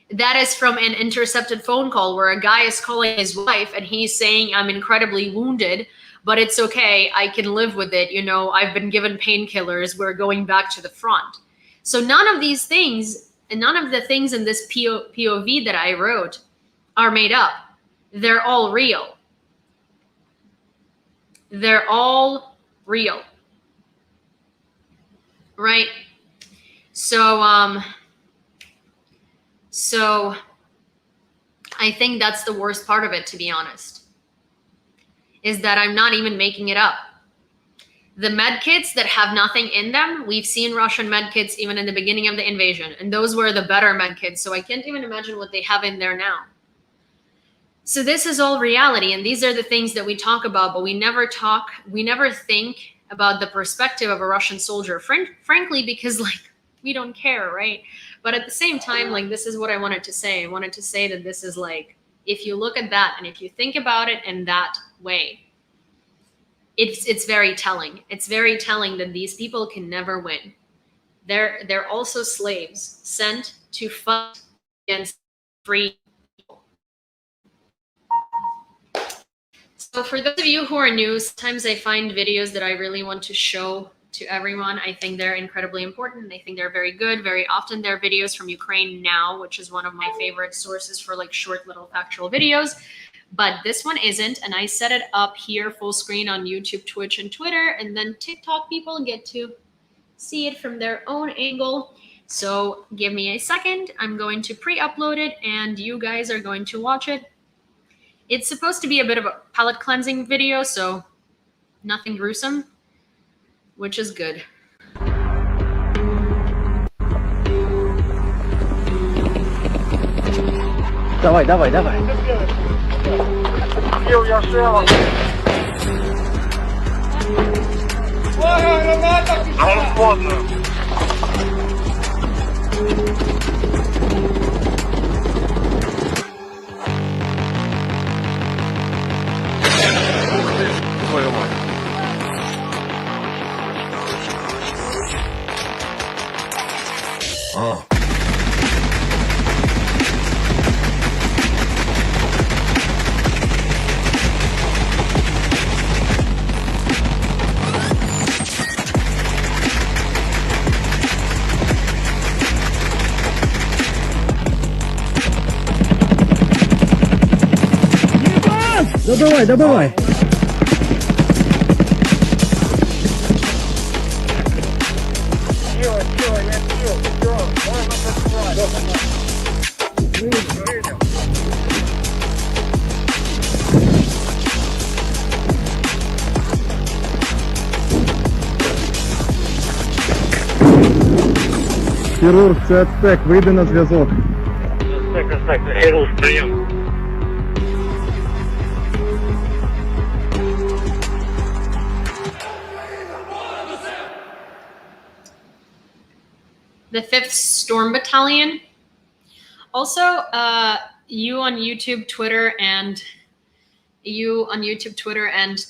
That is from an intercepted phone call where a guy is calling his wife and he's saying, I'm incredibly wounded, but it's okay, I can live with it. You know, I've been given painkillers, we're going back to the front. So none of these things, and none of the things in this POV that I wrote are made up. They're all real. They're all real, right? So, so I think that's the worst part of it, to be honest, is that I'm not even making it up. The med kits that have nothing in them, we've seen Russian med kits even in the beginning of the invasion, and those were the better med kits. So I can't even imagine what they have in there now. So this is all reality, and these are the things that we talk about, but we never think about the perspective of a Russian soldier, frankly, because like, we don't care, right? But at the same time, like, this is what I wanted to say. I wanted to say that this is like, if you look at that and if you think about it in that way, it's very telling. It's very telling that these people can never win. They're also slaves sent to fight against free. So for those of you who are new, sometimes I find videos that I really want to show to everyone. I think they're incredibly important. I think they're very good. Very often they're videos from Ukraine Now, which is one of my favorite sources for like short little factual videos. But this one isn't. And I set it up here full screen on YouTube, Twitch, and Twitter. And then TikTok people get to see it from their own angle. So give me a second. I'm going to pre-upload it and you guys are going to watch it. It's supposed to be a bit of a palate cleansing video, so nothing gruesome, which is good. Давай, давай, давай. Добивай, добивай. Хірург, це Ацтек, вийди на зв'язок. Так, хірург, прийом. The 5th Storm Battalion. Also, you on YouTube, Twitter, and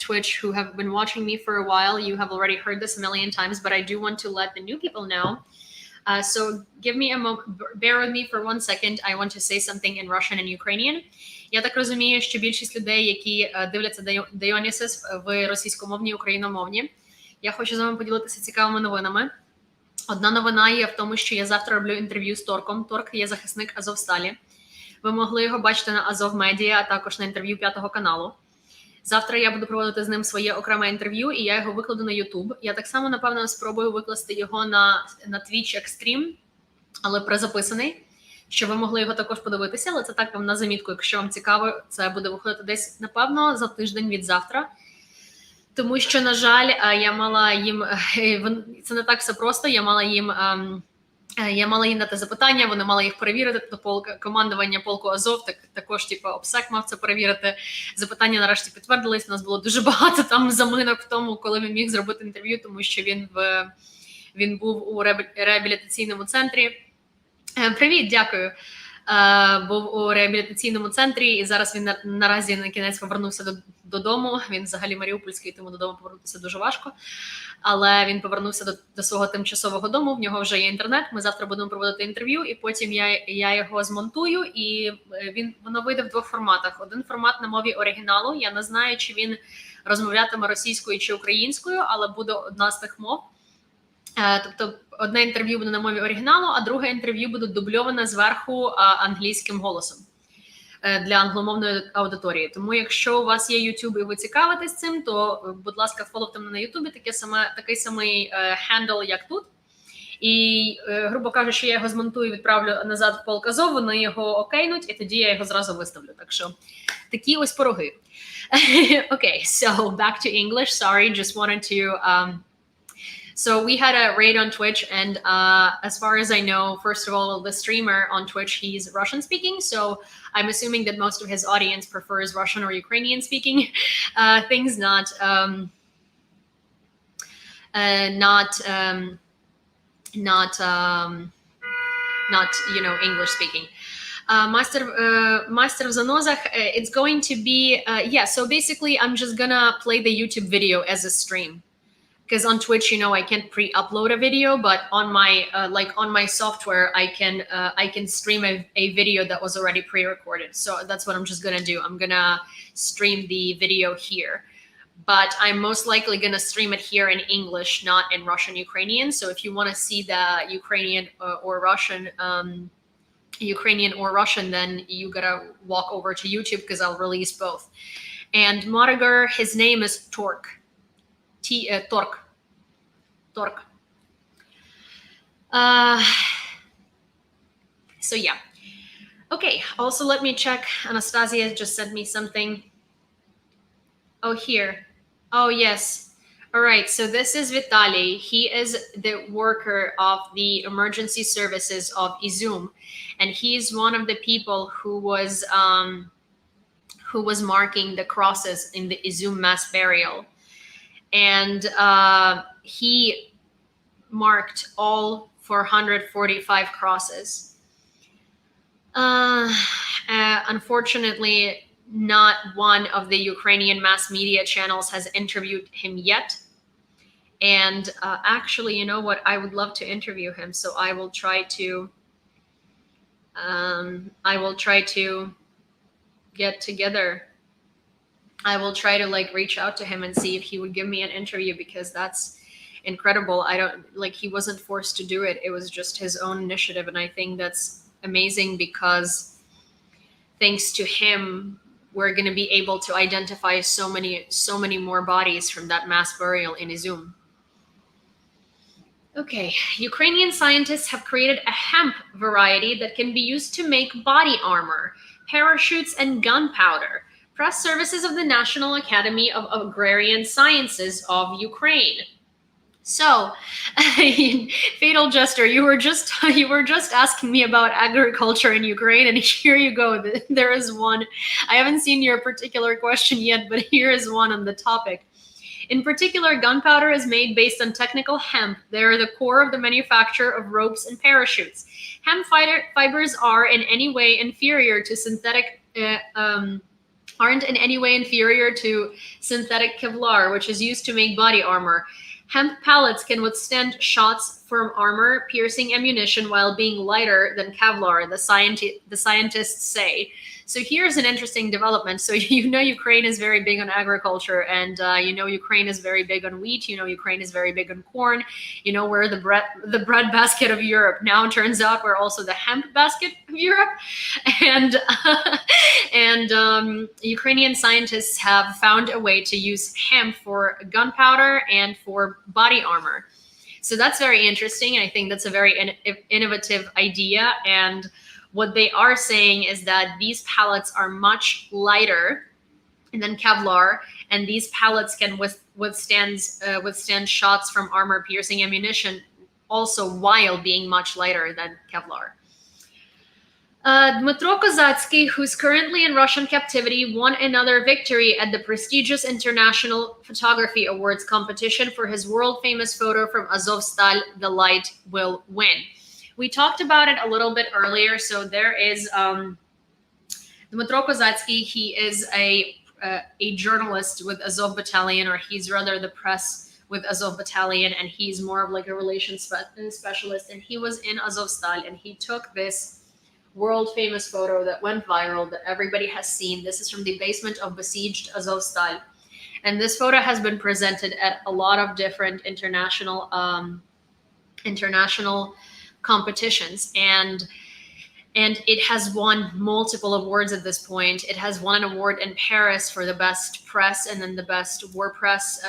Twitch who have been watching me for a while, you have already heard this a million times, but I do want to let the new people know. So give me a moment, bear with me for 1 second. I want to say something in Russian and Ukrainian. Я так розумію, що більшість людей, які дивляться Dionysus в російськомовній і україномовні. Я хочу з вами поділитися цікавими новинами. Одна новина є в тому, що я завтра роблю інтерв'ю з Торком. Торк є захисник Азовсталі. Ви могли його бачити на Азов Медіа, а також на інтерв'ю 5 каналу. Завтра я буду проводити з ним своє окреме інтерв'ю, і я його викладу на YouTube. Я так само, напевно, спробую викласти його на Twitch як стрім, але презаписаний, щоб ви могли його також подивитися. Але це так вам на замітку, якщо вам цікаво, це буде виходити десь, напевно, за тиждень від завтра. Тому що, на жаль, я мала їм, це не так все просто, я мала їм дати запитання, вони мали їх перевірити, то командування полку Азов також ОПСЕК мав це перевірити. Запитання нарешті підтвердились, у нас було дуже багато там заминок в тому, коли він міг зробити інтерв'ю, тому що він був у реабілітаційному центрі. Привіт, дякую. Був у реабілітаційному центрі, і зараз він наразі на кінець повернувся додому. Він взагалі маріупольський, тому додому повернутися дуже важко. Але він повернувся до свого тимчасового дому, в нього вже є інтернет, ми завтра будемо проводити інтерв'ю, і потім я його змонтую, і воно вийде в 2 форматах. Один формат на мові оригіналу, я не знаю, чи він розмовлятиме російською чи українською, але буде одна з тих мов. Тобто одне інтерв'ю буде на мові оригіналу, а друге інтерв'ю буде дубльоване зверху англійським голосом для англомовної аудиторії. Тому якщо у вас є YouTube і ви цікавитесь цим, то, будь ласка, фоловте мене на YouTube, такий самий хендл, як тут. І, грубо кажучи, я його змонтую і відправлю назад в полк Азов, вони його окейнуть, і тоді я його зразу виставлю. Так що такі ось пироги. Okay, so back to English. Sorry, just wanted to... So we had a raid on Twitch, and as far as I know, first of all, the streamer on Twitch, he's Russian speaking. So I'm assuming that most of his audience prefers Russian or Ukrainian speaking things, not English speaking. Master в занозах, it's going to be, so basically I'm just gonna play the YouTube video as a stream. Because on Twitch, I can't pre-upload a video, but on my software, I can stream a video that was already pre-recorded. So that's what I'm just gonna do. I'm gonna stream the video here, but I'm most likely gonna stream it here in English, not in Russian Ukrainian. So if you want to see the Ukrainian or Russian, then you gotta walk over to YouTube because I'll release both. And Modiger, his name is Tork. Tork. So yeah. Okay, also let me check. Anastasia just sent me something. Oh, here. Oh, yes. All right, so this is Vitaly. He is the worker of the emergency services of Izum, and he's one of the people who was marking the crosses in the Izum mass burial. And he marked all 445 crosses. Unfortunately, not one of the Ukrainian mass media channels has interviewed him yet. And actually, you know what? I would love to interview him. So I will try to get together. I will try to reach out to him and see if he would give me an interview, because that's incredible. He wasn't forced to do it. It was just his own initiative. And I think that's amazing, because thanks to him, we're going to be able to identify so many more bodies from that mass burial in Izum. Okay, Ukrainian scientists have created a hemp variety that can be used to make body armor, parachutes, and gunpowder. Press services of the National Academy of Agrarian Sciences of Ukraine. So, fatal jester, you were just asking me about agriculture in Ukraine, and here you go. There is one. I haven't seen your particular question yet, but here is one on the topic. In particular, gunpowder is made based on technical hemp. They are the core of the manufacture of ropes and parachutes. Hemp fibers are in any way inferior to synthetic. Aren't in any way inferior to synthetic Kevlar, which is used to make body armor. Hemp pellets can withstand shots from armor-piercing ammunition while being lighter than Kevlar, the scientists say. So here's an interesting development. So you know Ukraine is very big on agriculture, and you know Ukraine is very big on wheat. You know Ukraine is very big on corn. You know we're the bread basket of Europe. Now it turns out we're also the hemp basket of Europe, and Ukrainian scientists have found a way to use hemp for gunpowder and for body armor. So that's very interesting. I think that's a very innovative idea. And what they are saying is that these pellets are much lighter than Kevlar, and these pellets can withstand shots from armor-piercing ammunition, also while being much lighter than Kevlar. Dmytro Kozatsky, who's currently in Russian captivity, won another victory at the prestigious International Photography Awards competition for his world-famous photo from Azovstal, The Light Will Win. We talked about it a little bit earlier. So there is Dmytro Kozatsky. He is a journalist with Azov battalion, or he's rather the press with Azov battalion, and he's more of like a relations specialist. And he was in Azovstal, and he took this world famous photo that went viral that everybody has seen. This is from the basement of besieged Azovstal, and this photo has been presented at a lot of different international competitions, and it has won multiple awards at this point. It has won an award in Paris for the best press, and then the best war press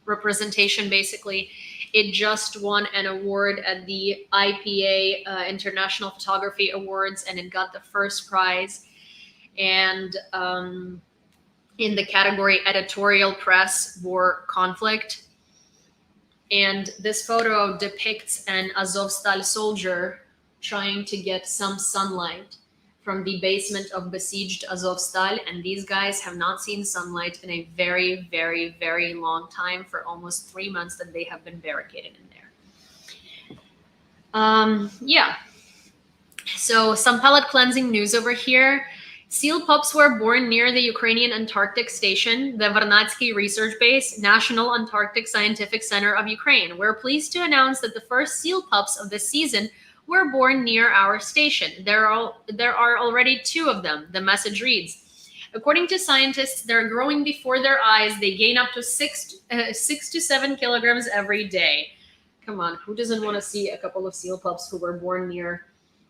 representation. Basically, it just won an award at the IPA International Photography Awards, and it got the first prize. And in the category editorial press war conflict. And this photo depicts an Azovstal soldier trying to get some sunlight from the basement of besieged Azovstal. And these guys have not seen sunlight in a very, very, very long time, for almost 3 months that they have been barricaded in there. Yeah. So some pellet cleansing news over here. Seal pups were born near the Ukrainian Antarctic Station, the Vernadsky Research Base, National Antarctic Scientific Center of Ukraine. We're pleased to announce that the first seal pups of this season were born near our station. There are already 2 of them, the message reads. According to scientists, they're growing before their eyes. They gain up to 6 to 7 kilograms every day. Come on, who doesn't want to see a couple of seal pups who were born near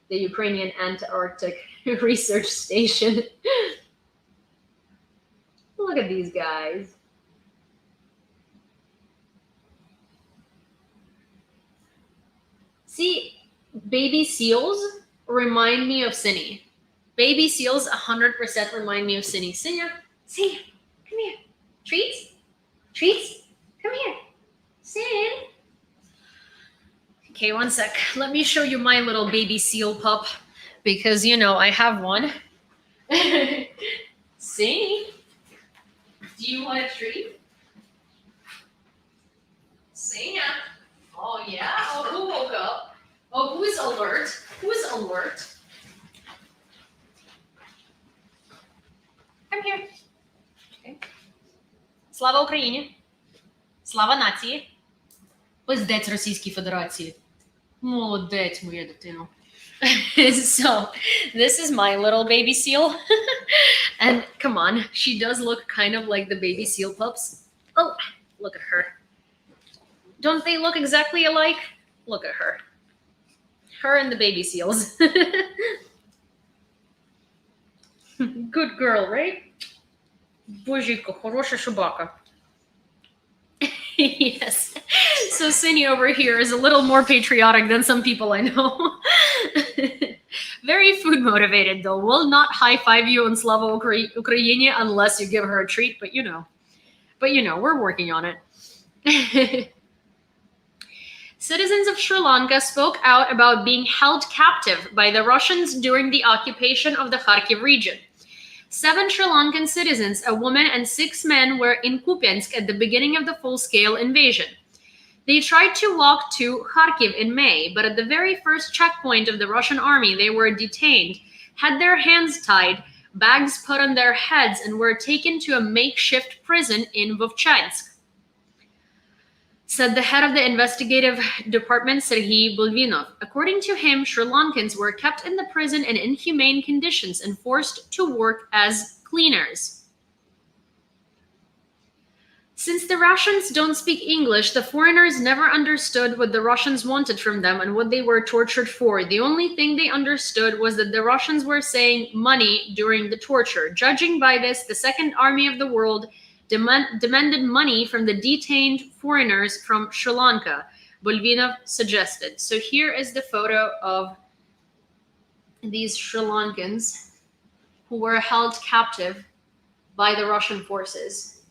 the Ukrainian Antarctic Research Station? Look at these guys. See, baby seals remind me of Cindy. Baby seals 100% remind me of Cindy. Cinya, come here. Treats? Come here. Sin. Okay, one sec. Let me show you my little baby seal pup, because, you know, I have one. See? Do you want a treat? See ya. Oh, yeah? Oh, who woke up? Oh, who's alert? Who's alert? Come here. Okay. Слава Україні! Слава нації! Пиздець Російській Федерації. Молодець, моя дитино. So, this is my little baby seal. And come on, she does look kind of like the baby seal pups. Oh, look at her. Don't they look exactly alike? Look at her. Her and the baby seals. Good girl, right? Божечко, хорошая собака. Yes. So Cindy over here is a little more patriotic than some people I know. Very food motivated though. Will not high five you on Slava Ukraini unless you give her a treat, but you know, we're working on it. Citizens of Sri Lanka spoke out about being held captive by the Russians during the occupation of the Kharkiv region. 7 Sri Lankan citizens, a woman and 6 men, were in Kupiansk at the beginning of the full-scale invasion. They tried to walk to Kharkiv in May, but at the very first checkpoint of the Russian army, they were detained, had their hands tied, bags put on their heads, and were taken to a makeshift prison in Vovchansk, said the head of the investigative department, Serhiy Bulvinov. According to him, Sri Lankans were kept in the prison in inhumane conditions and forced to work as cleaners. Since the Russians don't speak English, the foreigners never understood what the Russians wanted from them and what they were tortured for. The only thing they understood was that the Russians were saying money during the torture. Judging by this, the Second Army of the World demanded money from the detained foreigners from Sri Lanka, Bulvinov suggested. So here is the photo of these Sri Lankans who were held captive by the Russian forces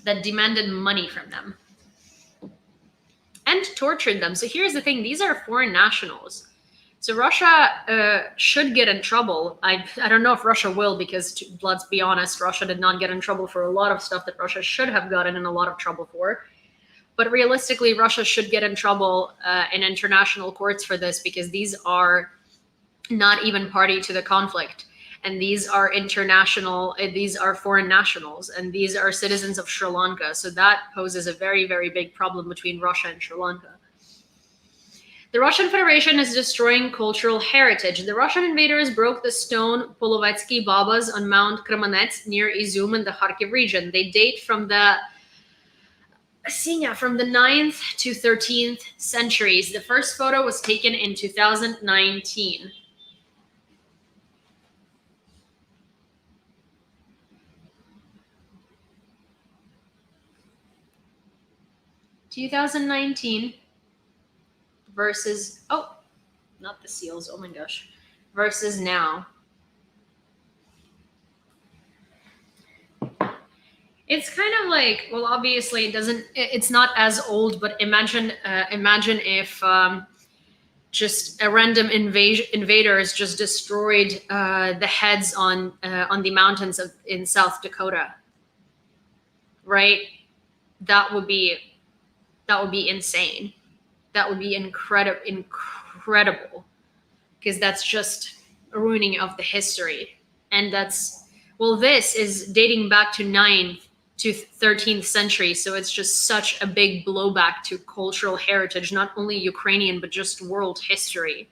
that demanded money from them and tortured them. So here's the thing, these are foreign nationals. So Russia should get in trouble. I don't know if Russia will, because let's be honest, Russia did not get in trouble for a lot of stuff that Russia should have gotten in a lot of trouble for. But realistically, Russia should get in trouble in international courts for this, because these are not even party to the conflict. And these are these are foreign nationals, and these are citizens of Sri Lanka. So that poses a very, very big problem between Russia and Sri Lanka. The Russian Federation is destroying cultural heritage. The Russian invaders broke the stone Polovetsky Babas on Mount Kremenets near Izum in the Kharkiv region. They date from the 9th to 13th centuries. The first photo was taken in 2019. Versus, oh, not the seals, oh my gosh, versus now. It's kind of like, well, obviously it's not as old, but imagine if just a random invaders just destroyed the heads on the mountains in South Dakota, right? That would be insane. That would be incredible, because that's just a ruining of the history. And this is dating back to 9th to 13th century. So it's just such a big blowback to cultural heritage, not only Ukrainian, but just world history.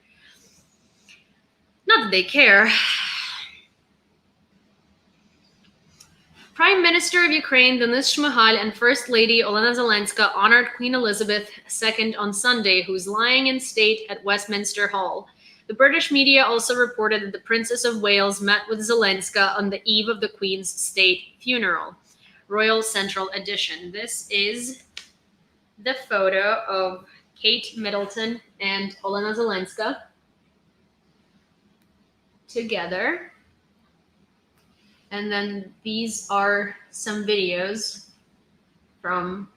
Not that they care. Prime Minister of Ukraine Denis Shmyhal and First Lady Olena Zelenska honored Queen Elizabeth II on Sunday, who's lying in state at Westminster Hall. The British media also reported that the Princess of Wales met with Zelenska on the eve of the Queen's state funeral. Royal Central Edition. This is the photo of Kate Middleton and Olena Zelenska together. And then these are some videos from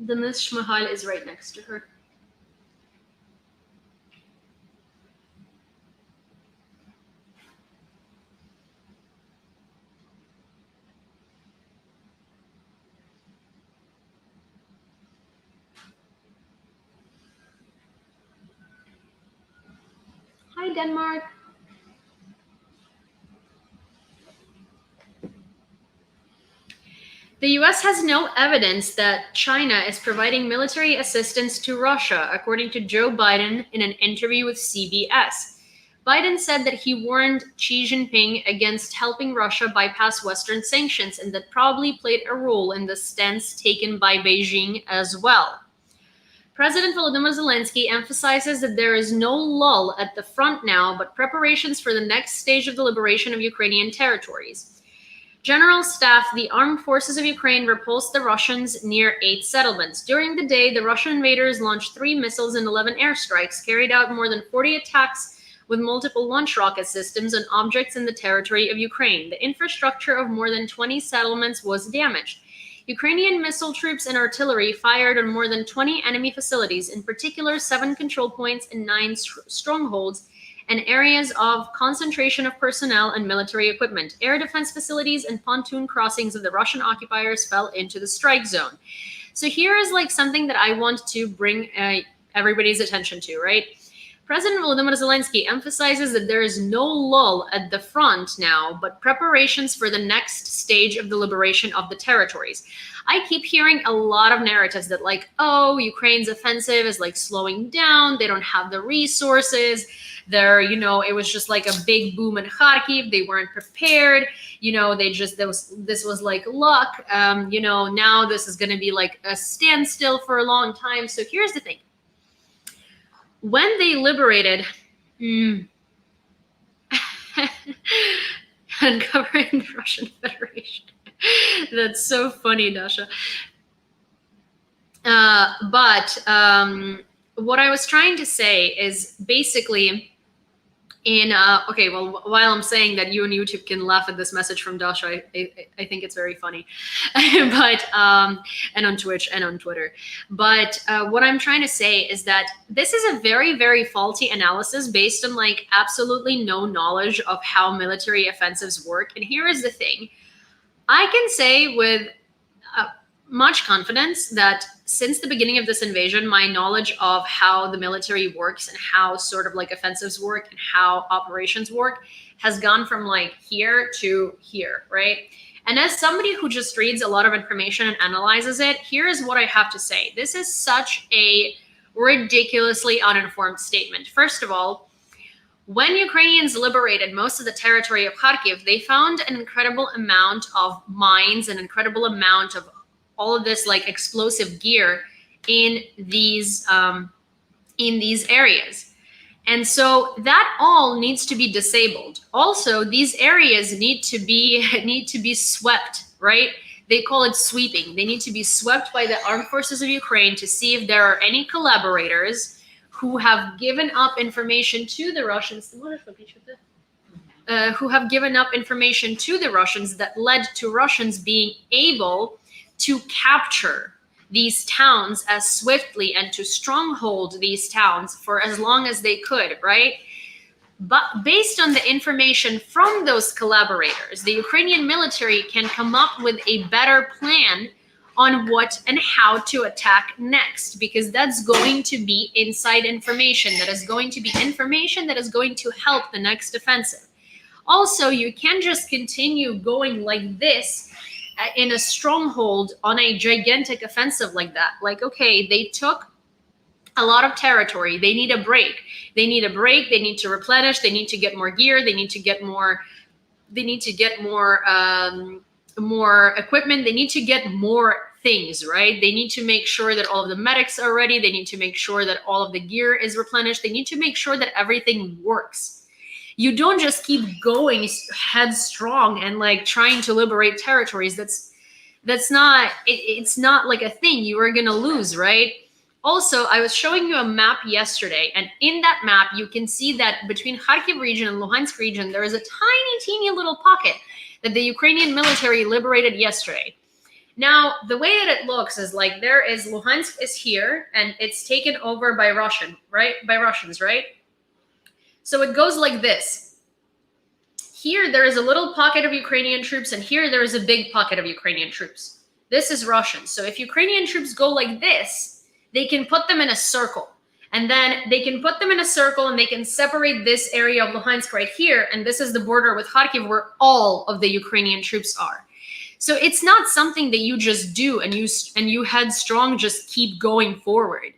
Denis Shmyhal is right next to her. Hi, Denmark. The US has no evidence that China is providing military assistance to Russia, according to Joe Biden in an interview with CBS. Biden said that he warned Xi Jinping against helping Russia bypass Western sanctions, and that probably played a role in the stance taken by Beijing as well. President Volodymyr Zelensky emphasizes that there is no lull at the front now, but preparations for the next stage of the liberation of Ukrainian territories. General Staff, the armed forces of Ukraine repulsed the Russians near 8 settlements. During the day, the Russian invaders launched 3 missiles and 11 airstrikes, carried out more than 40 attacks with multiple launch rocket systems on objects in the territory of Ukraine. The infrastructure of more than 20 settlements was damaged. Ukrainian missile troops and artillery fired on more than 20 enemy facilities, in particular 7 control points and 9 strongholds and areas of concentration of personnel and military equipment. Air defense facilities and pontoon crossings of the Russian occupiers fell into the strike zone. So here is like something that I want to bring everybody's attention to, right? President Volodymyr Zelensky emphasizes that there is no lull at the front now, but preparations for the next stage of the liberation of the territories. I keep hearing a lot of narratives that like, oh, Ukraine's offensive is like slowing down. They don't have the resources. They're, it was just like a big boom in Kharkiv. They weren't prepared. This was like luck. Now this is going to be like a standstill for a long time. So here's the thing. When they liberated, uncovering the Russian Federation. That's so funny, Dasha. But what I was trying to say is basically while I'm saying that you and YouTube can laugh at this message from Dasha, I think it's very funny, but and on Twitch and on Twitter. But what I'm trying to say is that this is a very, very faulty analysis based on like absolutely no knowledge of how military offensives work. And here is the thing. I can say with much confidence that since the beginning of this invasion, my knowledge of how the military works and how sort of like offensives work and how operations work has gone from like here to here, right? And as somebody who just reads a lot of information and analyzes it, here is what I have to say. This is such a ridiculously uninformed statement. First of all, when Ukrainians liberated most of the territory of Kharkiv, they found an incredible amount of mines, an incredible amount of all of this like explosive gear in these areas. And so that all needs to be disabled. Also, these areas need to be swept, right? They call it sweeping. They need to be swept by the armed forces of Ukraine to see if there are any collaborators who have given up information to the Russians, who have given up information to the Russians that led to Russians being able to capture these towns as swiftly and to stronghold these towns for as long as they could, right? But based on the information from those collaborators, the Ukrainian military can come up with a better plan on what and how to attack next, because that's going to be inside information. That is going to be information that is going to help the next offensive. Also, you can't just continue going like this in a stronghold on a gigantic offensive like that. Like, okay, they took a lot of territory. They need a break. They need a break. They need to replenish. They need to get more gear. They need to get more equipment. They need to get more things, right? They need to make sure that all of the medics are ready. They need to make sure that all of the gear is replenished. They need to make sure that everything works. You don't just keep going headstrong and like trying to liberate territories. It's not like a thing. You are going to lose, right? Also, I was showing you a map yesterday, and in that map, you can see that between Kharkiv region and Luhansk region, there is a tiny, teeny little pocket that the Ukrainian military liberated yesterday. Now, the way that it looks is like there is Luhansk is here, and it's taken over by Russians, right? So it goes like this. Here, there is a little pocket of Ukrainian troops, and here there is a big pocket of Ukrainian troops. This is Russian. So if Ukrainian troops go like this, they can put them in a circle. And then they can put them in a circle, and they can separate this area of Luhansk right here. And this is the border with Kharkiv where all of the Ukrainian troops are. So it's not something that you just do and you headstrong just keep going forward.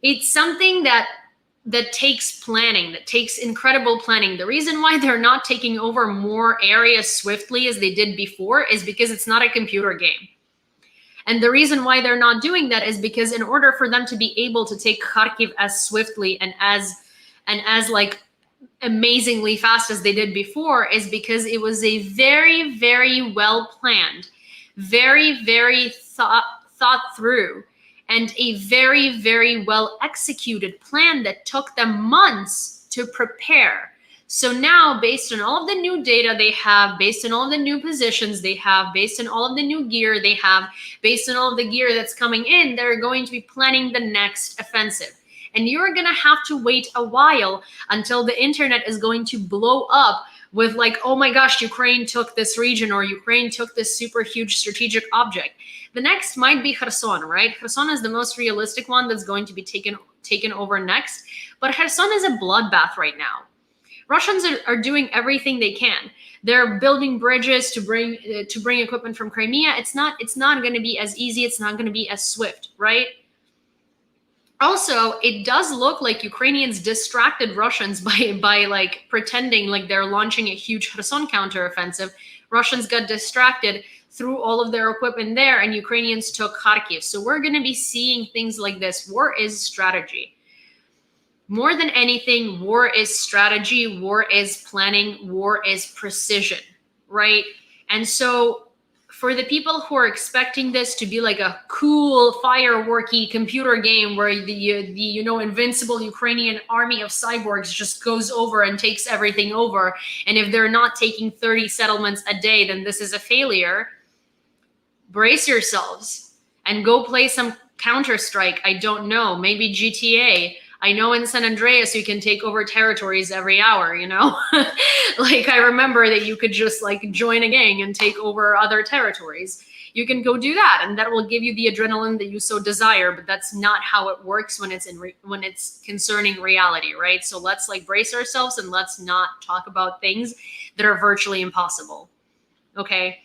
It's something that that takes planning, that takes incredible planning. The reason why they're not taking over more areas swiftly as they did before is because it's not a computer game. And the reason why they're not doing that is because in order for them to be able to take Kharkiv as swiftly and as like amazingly fast as they did before is because it was a very, very well planned, very, very thought through, and a very, very well executed plan that took them months to prepare. So now, based on all of the new data they have, based on all of the new positions they have, based on all of the new gear they have, based on all of the gear that's coming in, they're going to be planning the next offensive. And you're going to have to wait a while until the internet is going to blow up with like, oh my gosh, Ukraine took this region, or Ukraine took this super huge strategic object. The next might be Kherson, right? Kherson is the most realistic one that's going to be taken over next. But Kherson is a bloodbath right now. Russians are doing everything they can. They're building bridges to bring equipment from Crimea. It's not going to be as easy. It's not going to be as swift, right? Also, it does look like Ukrainians distracted Russians by like pretending like they're launching a huge Kherson counteroffensive. Russians got distracted, threw all of their equipment there, and Ukrainians took Kharkiv. So we're going to be seeing things like this. War is strategy. More than anything, war is strategy, war is planning, war is precision, right? And so for the people who are expecting this to be like a cool, fireworky computer game where the invincible Ukrainian army of cyborgs just goes over and takes everything over, and if they're not taking 30 settlements a day, then this is a failure, brace yourselves and go play some Counter-Strike. I don't know, maybe GTA. I know in San Andreas you can take over territories every hour, like I remember that you could just like join a gang and take over other territories. You can go do that, and that will give you the adrenaline that you so desire, but that's not how it works when it's concerning reality, right? So let's like brace ourselves and let's not talk about things that are virtually impossible. Okay.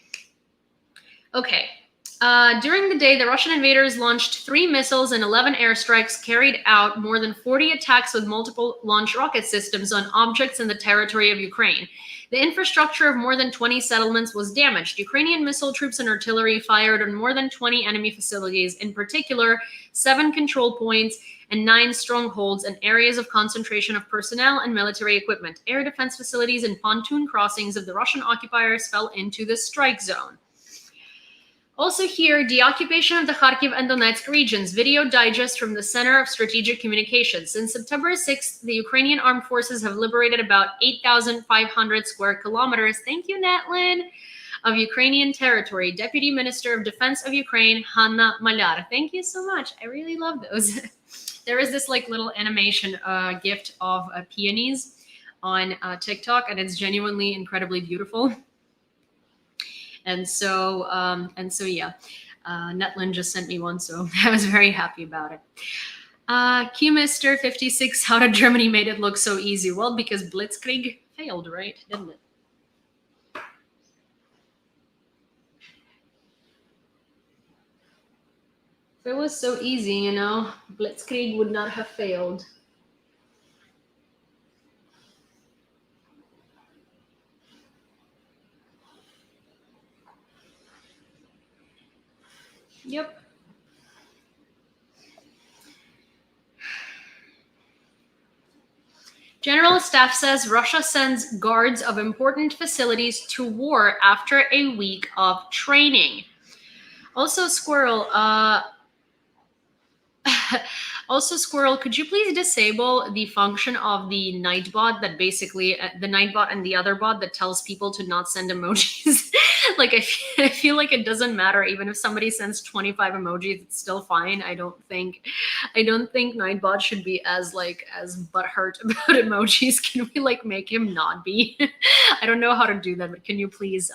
During the day, the Russian invaders launched 3 missiles and 11 airstrikes, carried out more than 40 attacks with multiple launch rocket systems on objects in the territory of Ukraine. The infrastructure of more than 20 settlements was damaged. Ukrainian missile troops and artillery fired on more than 20 enemy facilities, in particular 7 control points and 9 strongholds and areas of concentration of personnel and military equipment. Air defense facilities and pontoon crossings of the Russian occupiers fell into the strike zone. Also here, deoccupation of the Kharkiv and Donetsk regions. Video digest from the Center of Strategic Communications. Since September 6th, the Ukrainian armed forces have liberated about 8,500 square kilometers. Thank you, Netlin. Of Ukrainian territory. Deputy Minister of Defense of Ukraine, Hanna Malyar. Thank you so much. I really love those. There is this like little animation gift of peonies on TikTok, and it's genuinely incredibly beautiful. And so yeah, Netlin just sent me one, so I was very happy about it. Q-Mister 56, how did Germany made it look so easy? Well, because Blitzkrieg failed, right? Didn't it? If it was so easy, Blitzkrieg would not have failed. Yep. General Staff says Russia sends guards of important facilities to war after a week of training. Also, Squirrel, could you please disable the function of the Nightbot that basically, the Nightbot and the other bot that tells people to not send emojis? Like, I feel like it doesn't matter. Even if somebody sends 25 emojis, it's still fine. I don't think Nightbot should be as butthurt about emojis. Can we like make him not be? I don't know how to do that, but can you please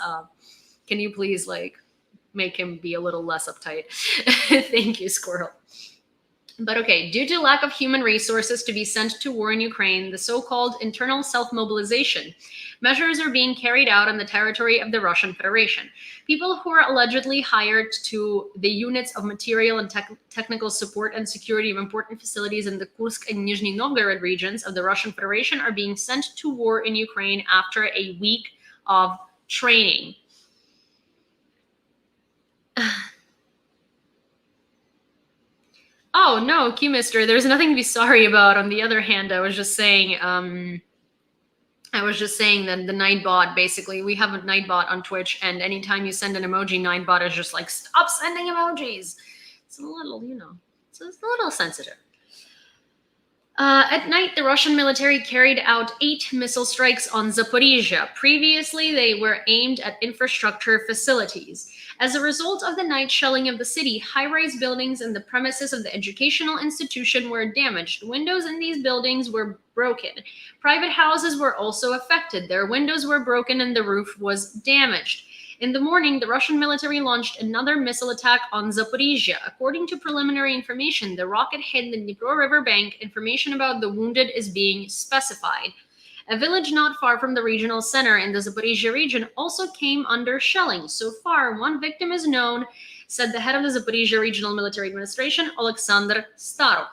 like make him be a little less uptight? Thank you, Squirrel. But okay, due to lack of human resources to be sent to war in Ukraine, the so-called internal self-mobilization measures are being carried out on the territory of the Russian Federation. People who are allegedly hired to the units of material and technical support and security of important facilities in the Kursk and Nizhny Novgorod regions of the Russian Federation are being sent to war in Ukraine after a week of training. Oh no, Q-Mister, there's nothing to be sorry about. On the other hand, I was just saying that the Nightbot, basically, we have a Nightbot on Twitch, and anytime you send an emoji, Nightbot is just like, stop sending emojis. It's a little, it's a little sensitive. At night, the Russian military carried out 8 missile strikes on Zaporizhia. Previously, they were aimed at infrastructure facilities. As a result of the night shelling of the city, high-rise buildings and the premises of the educational institution were damaged. Windows in these buildings were broken. Private houses were also affected. Their windows were broken and the roof was damaged. In the morning, the Russian military launched another missile attack on Zaporizhia. According to preliminary information, the rocket hit the Dnipro River bank. Information about the wounded is being specified. A village not far from the regional center in the Zaporizhia region also came under shelling. So far, 1 victim is known, said the head of the Zaporizhia Regional Military Administration, Alexander Starov.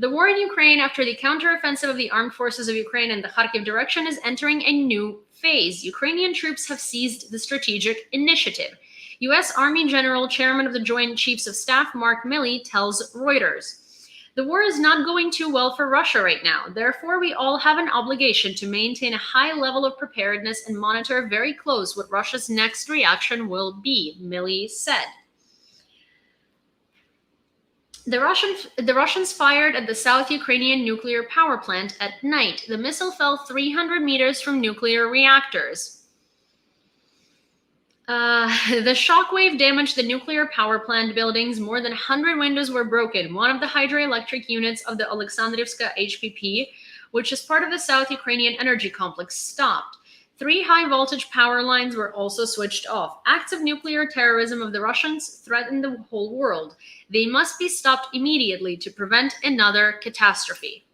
The war in Ukraine after the counteroffensive of the armed forces of Ukraine in the Kharkiv direction is entering a new phase. Ukrainian troops have seized the strategic initiative. U.S. Army General, Chairman of the Joint Chiefs of Staff, Mark Milley, tells Reuters, "The war is not going too well for Russia right now. Therefore, we all have an obligation to maintain a high level of preparedness and monitor very close what Russia's next reaction will be," Milley said. The Russians fired at the South Ukrainian nuclear power plant at night. The missile fell 300 meters from nuclear reactors. The shockwave damaged the nuclear power plant buildings. More than 100 windows were broken. One of the hydroelectric units of the Alexandrivska HPP, which is part of the South Ukrainian energy complex, stopped. 3 high-voltage power lines were also switched off. Acts of nuclear terrorism of the Russians threaten the whole world. They must be stopped immediately to prevent another catastrophe.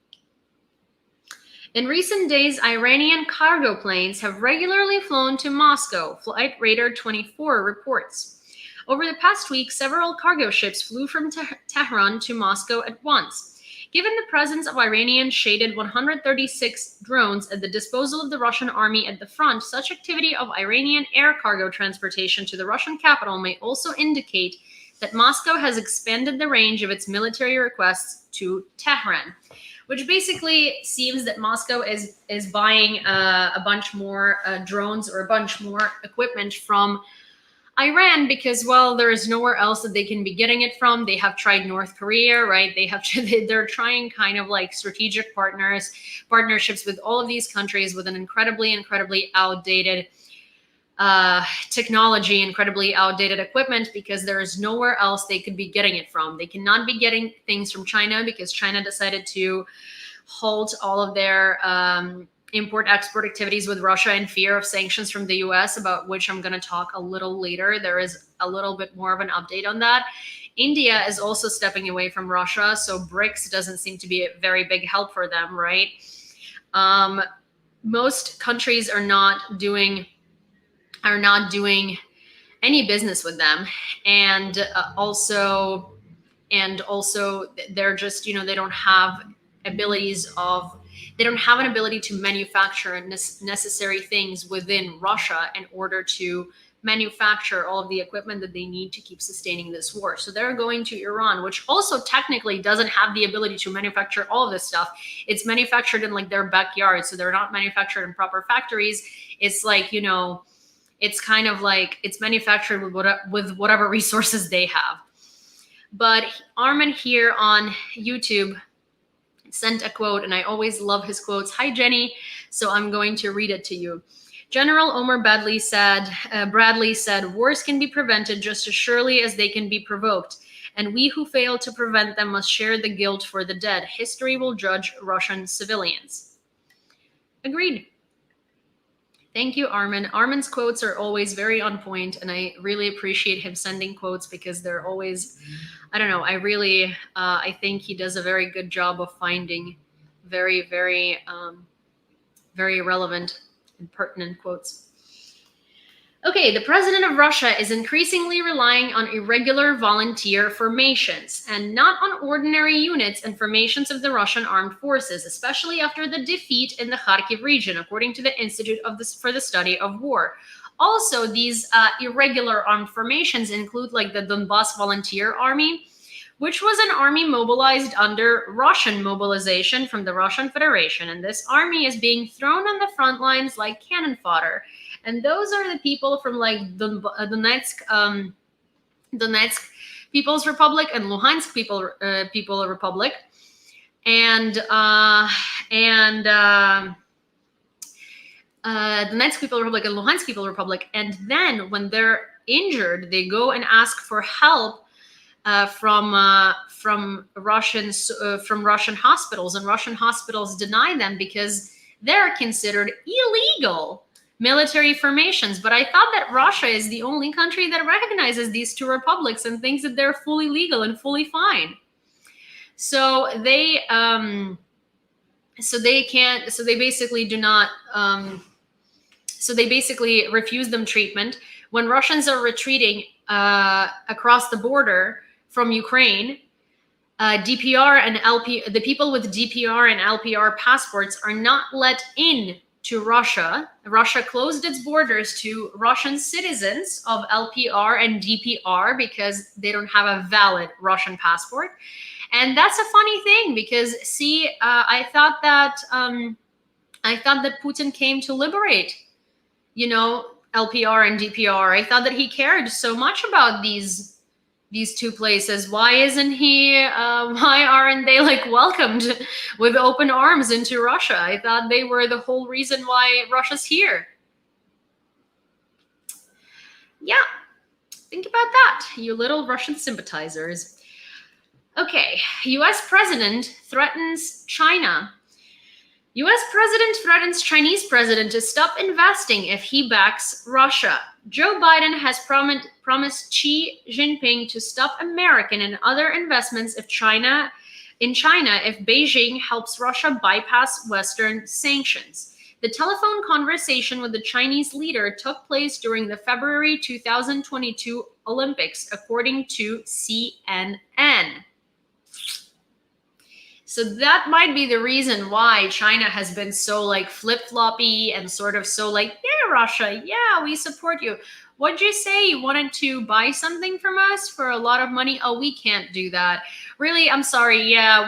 In recent days, Iranian cargo planes have regularly flown to Moscow, Flight Radar 24 reports. Over the past week, several cargo ships flew from Tehran to Moscow at once. Given the presence of Iranian shaded 136 drones at the disposal of the Russian army at the front, such activity of Iranian air cargo transportation to the Russian capital may also indicate that Moscow has expanded the range of its military requests to Tehran, which basically seems that Moscow is buying a bunch more drones or a bunch more equipment from Iran because, well, there is nowhere else that they can be getting it from. They have tried North Korea, right? They're trying kind of like strategic partnerships with all of these countries with an incredibly outdated technology, incredibly outdated equipment, because there is nowhere else they could be getting it from. They cannot be getting things from China because China decided to halt all of their import-export activities with Russia in fear of sanctions from the US, about which I'm going to talk a little later. There is a little bit more of an update on that. India is also stepping away from Russia, so BRICS doesn't seem to be a very big help for them, right? Most countries are not doing any business with them, and also they're just, they don't have an ability to manufacture necessary things within Russia in order to manufacture all of the equipment that they need to keep sustaining this war. So they're going to Iran, which also technically doesn't have the ability to manufacture all of this stuff. It's manufactured in like their backyard, so they're not manufactured in proper factories. It's like, it's kind of like it's manufactured with whatever resources they have. But Armin here on YouTube sent a quote, and I always love his quotes. Hi, Jenny. So I'm going to read it to you. General Omar Bradley said, wars can be prevented just as surely as they can be provoked, and we who fail to prevent them must share the guilt for the dead. History will judge Russian civilians. Agreed. Thank you, Armin. Armin's quotes are always very on point, and I really appreciate him sending quotes because they're always, I don't know, I think he does a very good job of finding very, very, very relevant and pertinent quotes. Okay, the president of Russia is increasingly relying on irregular volunteer formations and not on ordinary units and formations of the Russian armed forces, especially after the defeat in the Kharkiv region, according to the Institute for the Study of War. Also, these irregular armed formations include like the Donbas Volunteer Army, which was an army mobilized under Russian mobilization from the Russian Federation. And this army is being thrown on the front lines like cannon fodder. And those are the people from like Donetsk People's Republic and Luhansk People Republic, and Donetsk People Republic and Luhansk People Republic. And then when they're injured, they go and ask for help from Russian hospitals, and Russian hospitals deny them because they're considered illegal military formations. But I thought that Russia is the only country that recognizes these two republics and thinks that they're fully legal and fully fine. So they basically refuse them treatment. When Russians are retreating across the border from Ukraine, DPR and the people with DPR and LPR passports are not let in to Russia. Russia closed its borders to Russian citizens of LPR and DPR because they don't have a valid Russian passport. And that's a funny thing because, see, I thought that Putin came to liberate, LPR and DPR. I thought that he cared so much about these two places. Why aren't they like welcomed with open arms into Russia? I thought they were the whole reason why Russia's here. Yeah, think about that, you little Russian sympathizers. Okay, US president threatens China. US president threatens Chinese president to stop investing if he backs Russia. Joe Biden has promised Xi Jinping to stop American and other investments in China if Beijing helps Russia bypass Western sanctions. The telephone conversation with the Chinese leader took place during the February 2022 Olympics, according to CNN. So that might be the reason why China has been so like flip-floppy and sort of so like, yeah, Russia, yeah, we support you. What'd you say? You wanted to buy something from us for a lot of money? Oh, we can't do that. Really? I'm sorry. Yeah,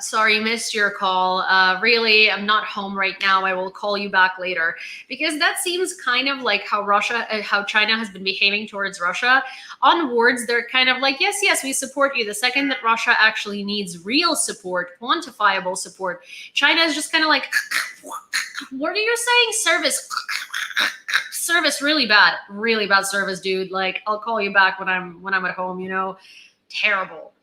sorry, missed your call. Really, I'm not home right now. I will call you back later. Because that seems kind of like how China has been behaving towards Russia. On words, they're kind of like, yes, we support you. The second that Russia actually needs real support, quantifiable support, China is just kind of like, what are you saying? Service, really bad service, dude. Like, I'll call you back when I'm at home, terrible.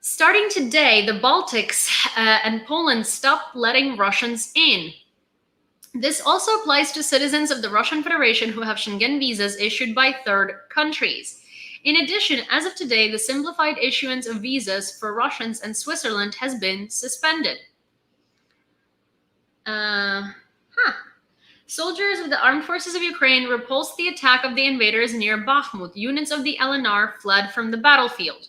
Starting today, the Baltics and Poland stopped letting Russians in. This also applies to citizens of the Russian Federation who have Schengen visas issued by third countries. In addition, as of today, the simplified issuance of visas for Russians and Switzerland has been suspended. Soldiers of the armed forces of Ukraine repulsed the attack of the invaders near Bakhmut. Units of the LNR fled from the battlefield.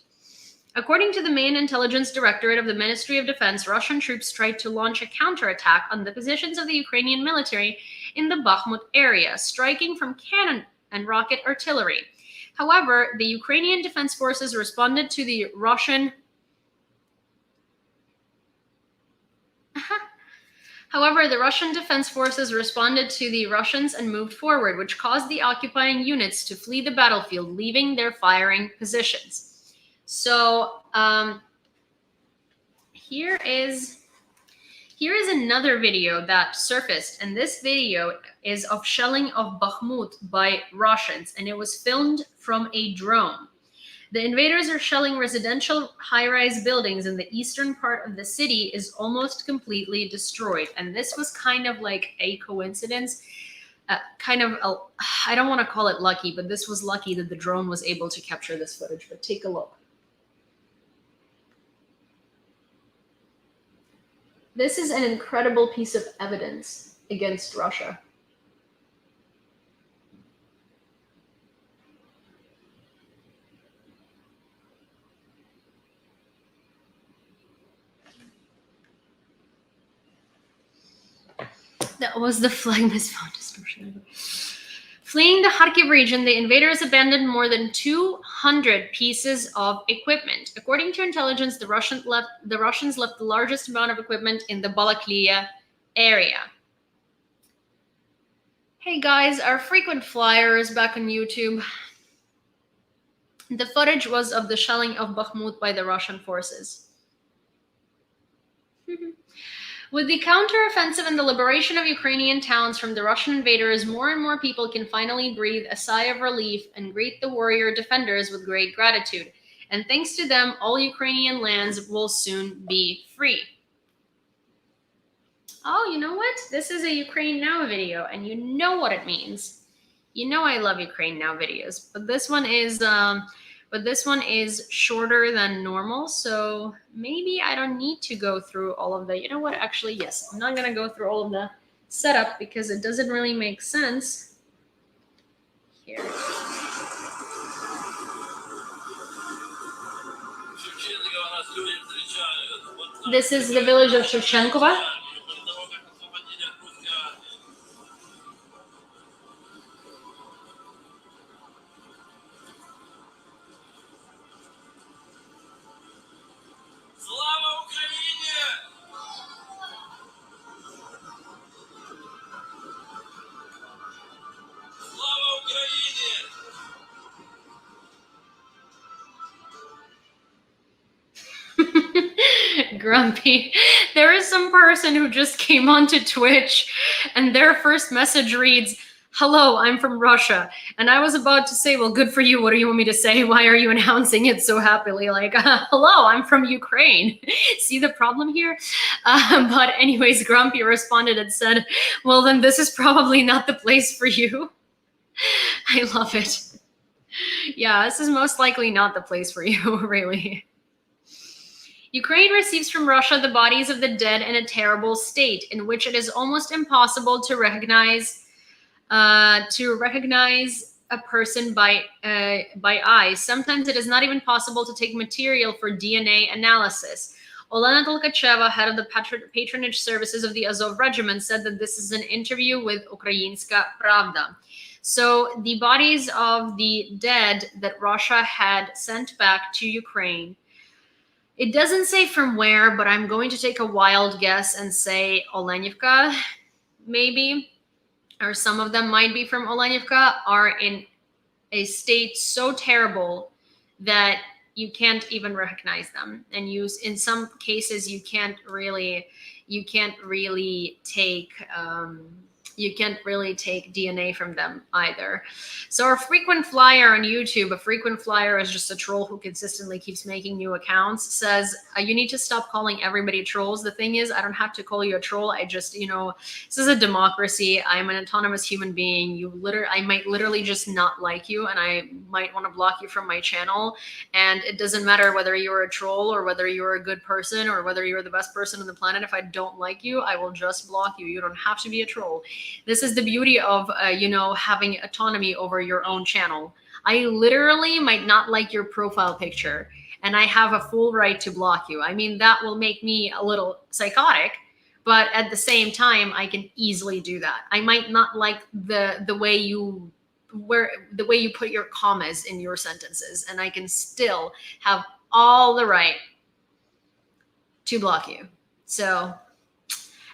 According to the main intelligence directorate of the Ministry of Defense, Russian troops tried to launch a counterattack on the positions of the Ukrainian military in the Bakhmut area, striking from cannon and rocket artillery. However, the Ukrainian Defense Forces responded to the Russian Defense Forces responded to the Russians and moved forward, which caused the occupying units to flee the battlefield, leaving their firing positions. So here is another video that surfaced, and this video is of shelling of Bakhmut by Russians, and it was filmed from a drone. The invaders are shelling residential high-rise buildings, and the eastern part of the city is almost completely destroyed. And this was kind of like a coincidence. I don't want to call it lucky, but this was lucky that the drone was able to capture this footage. But take a look. This is an incredible piece of evidence against Russia. That was the flag misfound distortion. Fleeing the Kharkiv region, the invaders abandoned more than 200 pieces of equipment. According to intelligence, the Russians left the largest amount of equipment in the Balaklia area. Hey guys, our frequent flyer is back on YouTube. The footage was of the shelling of Bakhmut by the Russian forces. With the counteroffensive and the liberation of Ukrainian towns from the Russian invaders, more and more people can finally breathe a sigh of relief and greet the warrior defenders with great gratitude. And thanks to them, all Ukrainian lands will soon be free. Oh, you know what? This is a Ukraine Now video, and you know what it means. You know I love Ukraine Now videos, but this one is shorter than normal, so maybe I don't need to go through all of the, you know what, actually, yes, I'm not going to go through all of the setup because it doesn't really make sense. Here. This is the village of Shevchenkova. Grumpy. There is some person who just came onto Twitch and their first message reads, "Hello, I'm from Russia." And I was about to say, well, good for you. What do you want me to say? Why are you announcing it so happily? Like, hello, I'm from Ukraine. See the problem here? But anyways, Grumpy responded and said, well, then this is probably not the place for you. I love it. Yeah, this is most likely not the place for you, really. Ukraine receives from Russia the bodies of the dead in a terrible state, in which it is almost impossible to recognize a person by eyes. Sometimes it is not even possible to take material for DNA analysis. Olena Tolkacheva, head of the patronage services of the Azov regiment, said that this is an interview with Ukrainska Pravda. So the bodies of the dead that Russia had sent back to Ukraine, it doesn't say from where, but I'm going to take a wild guess and say Olenivka, maybe, or some of them might be from Olenivka, are in a state so terrible that you can't even recognize them. And in some cases, you can't really take DNA from them either. So our frequent flyer on YouTube, a frequent flyer is just a troll who consistently keeps making new accounts, says, you need to stop calling everybody trolls. The thing is, I don't have to call you a troll. I just, this is a democracy. I'm an autonomous human being. I might literally just not like you, and I might want to block you from my channel. And it doesn't matter whether you're a troll or whether you're a good person or whether you're the best person on the planet. If I don't like you, I will just block you. You don't have to be a troll. This is the beauty of, having autonomy over your own channel. I literally might not like your profile picture, and I have a full right to block you. I mean, that will make me a little psychotic, but at the same time, I can easily do that. I might not like the way you put your commas in your sentences, and I can still have all the right to block you. So.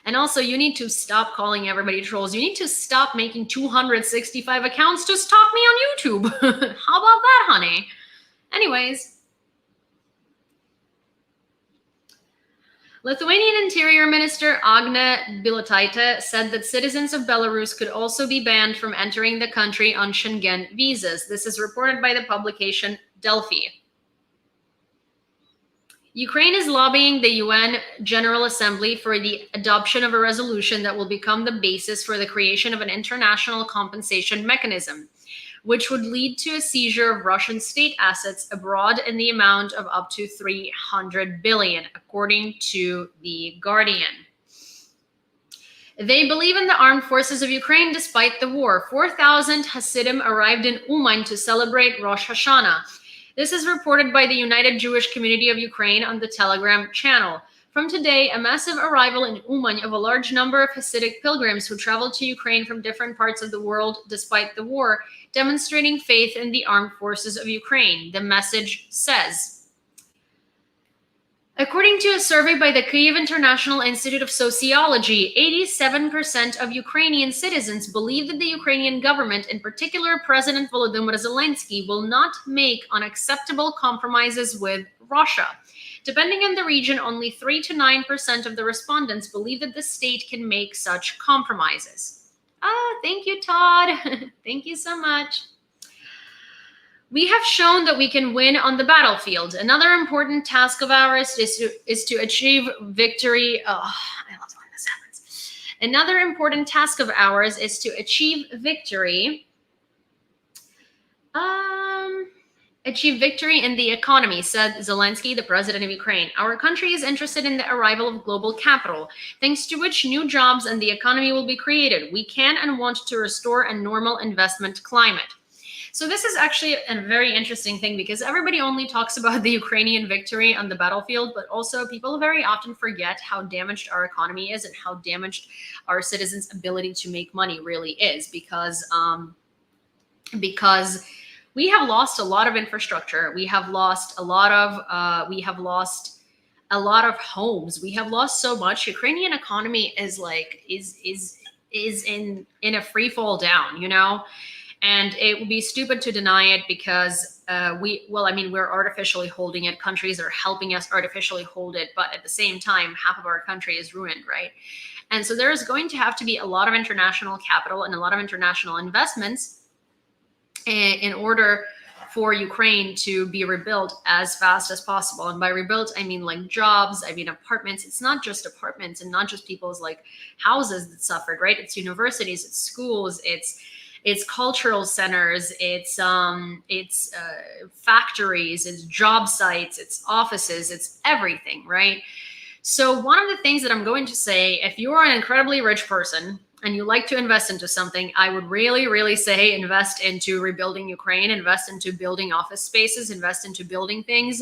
And also, you need to stop calling everybody trolls. You need to stop making 265 accounts to stalk me on YouTube. How about that, honey? Anyways. Lithuanian Interior Minister Agne Bilotaite said that citizens of Belarus could also be banned from entering the country on Schengen visas. This is reported by the publication Delphi. Ukraine is lobbying the UN General Assembly for the adoption of a resolution that will become the basis for the creation of an international compensation mechanism, which would lead to a seizure of Russian state assets abroad in the amount of up to 300 billion, according to The Guardian. They believe in the armed forces of Ukraine despite the war. 4,000 Hasidim arrived in Uman to celebrate Rosh Hashanah. This is reported by the United Jewish Community of Ukraine on the Telegram channel. From today, a massive arrival in Uman of a large number of Hasidic pilgrims who traveled to Ukraine from different parts of the world despite the war, demonstrating faith in the armed forces of Ukraine, the message says. According to a survey by the Kyiv International Institute of Sociology, 87% of Ukrainian citizens believe that the Ukrainian government, in particular President Volodymyr Zelensky, will not make unacceptable compromises with Russia. Depending on the region, only 3 to 9% of the respondents believe that the state can make such compromises. Thank you, Todd. Thank you so much. We have shown that we can win on the battlefield. Another important task of ours is to achieve victory. I love when this happens. Another important task of ours is to achieve victory. Achieve victory in the economy, said Zelensky, the president of Ukraine. Our country is interested in the arrival of global capital, thanks to which new jobs and the economy will be created. We can and want to restore a normal investment climate. So this is actually a very interesting thing because everybody only talks about the Ukrainian victory on the battlefield, but also people very often forget how damaged our economy is and how damaged our citizens' ability to make money really is because we have lost a lot of infrastructure. We have lost a lot of homes. We have lost so much. Ukrainian economy is in a free fall down, you know? And it would be stupid to deny it because we're artificially holding it. Countries are helping us artificially hold it. But at the same time, half of our country is ruined, right? And so there is going to have to be a lot of international capital and a lot of international investments in order for Ukraine to be rebuilt as fast as possible. And by rebuilt, I mean like jobs, I mean apartments. It's not just apartments and not just people's like houses that suffered, right? It's universities, it's schools, it's cultural centers, it's factories, it's job sites, it's offices, it's everything, right? So one of the things that I'm going to say, if you are an incredibly rich person and you like to invest into something, I would really, really say invest into rebuilding Ukraine, invest into building office spaces, invest into building things,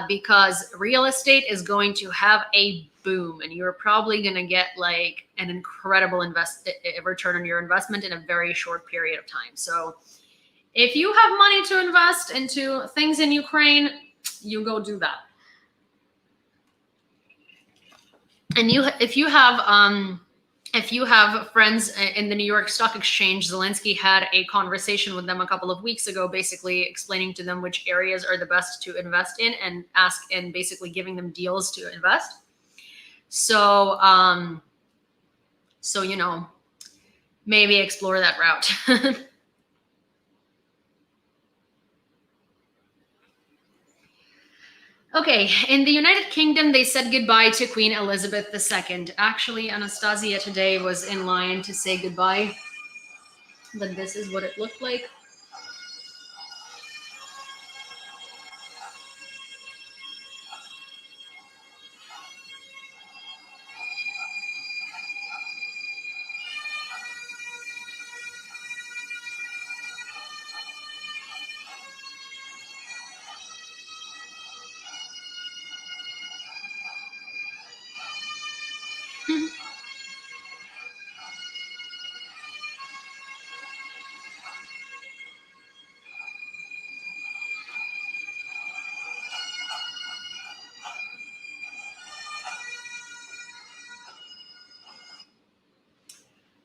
because real estate is going to have a boom and you're probably going to get like an incredible return on your investment in a very short period of time. So if you have money to invest into things in Ukraine, you go do that. And if you have friends in the New York Stock Exchange, Zelensky had a conversation with them a couple of weeks ago, basically explaining to them which areas are the best to invest in and basically giving them deals to invest. So, you know, maybe explore that route. Okay, in the United Kingdom, they said goodbye to Queen Elizabeth II. Actually, Anastasia today was in line to say goodbye, but this is what it looked like.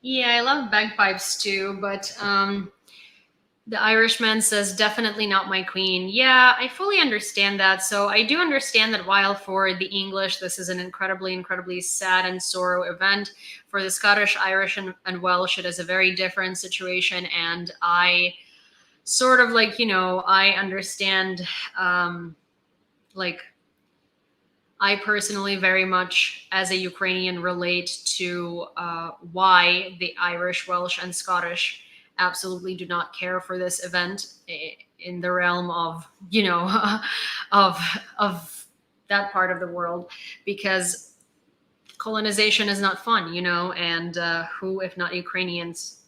Yeah, I love bagpipes too, but the Irishman says, definitely not my queen. Yeah, I fully understand that. So I do understand that while for the English, this is an incredibly, incredibly sad and sorrow event, for the Scottish, Irish, and Welsh, it is a very different situation. And I sort of like, you know, I understand like I personally very much, as a Ukrainian, relate to why the Irish, Welsh, and Scottish absolutely do not care for this event in the realm of, of of that part of the world, because colonization is not fun, and who, if not Ukrainians,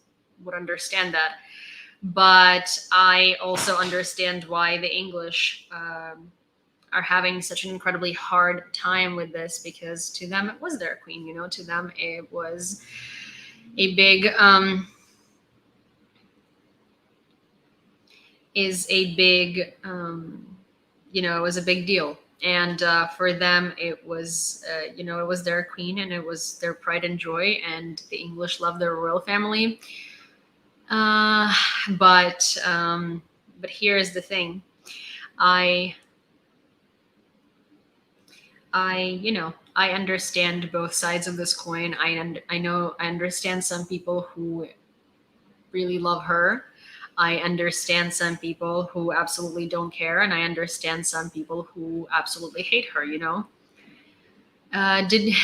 would understand that. But I also understand why the English are having such an incredibly hard time with this, because to them it was their queen. To them it was a big it was a big deal. And for them, it was, it was their queen, and it was their pride and joy. And the English love their royal family. But here's the thing: I understand both sides of this coin. I understand some people who really love her. I understand some people who absolutely don't care, and I understand some people who absolutely hate her. Did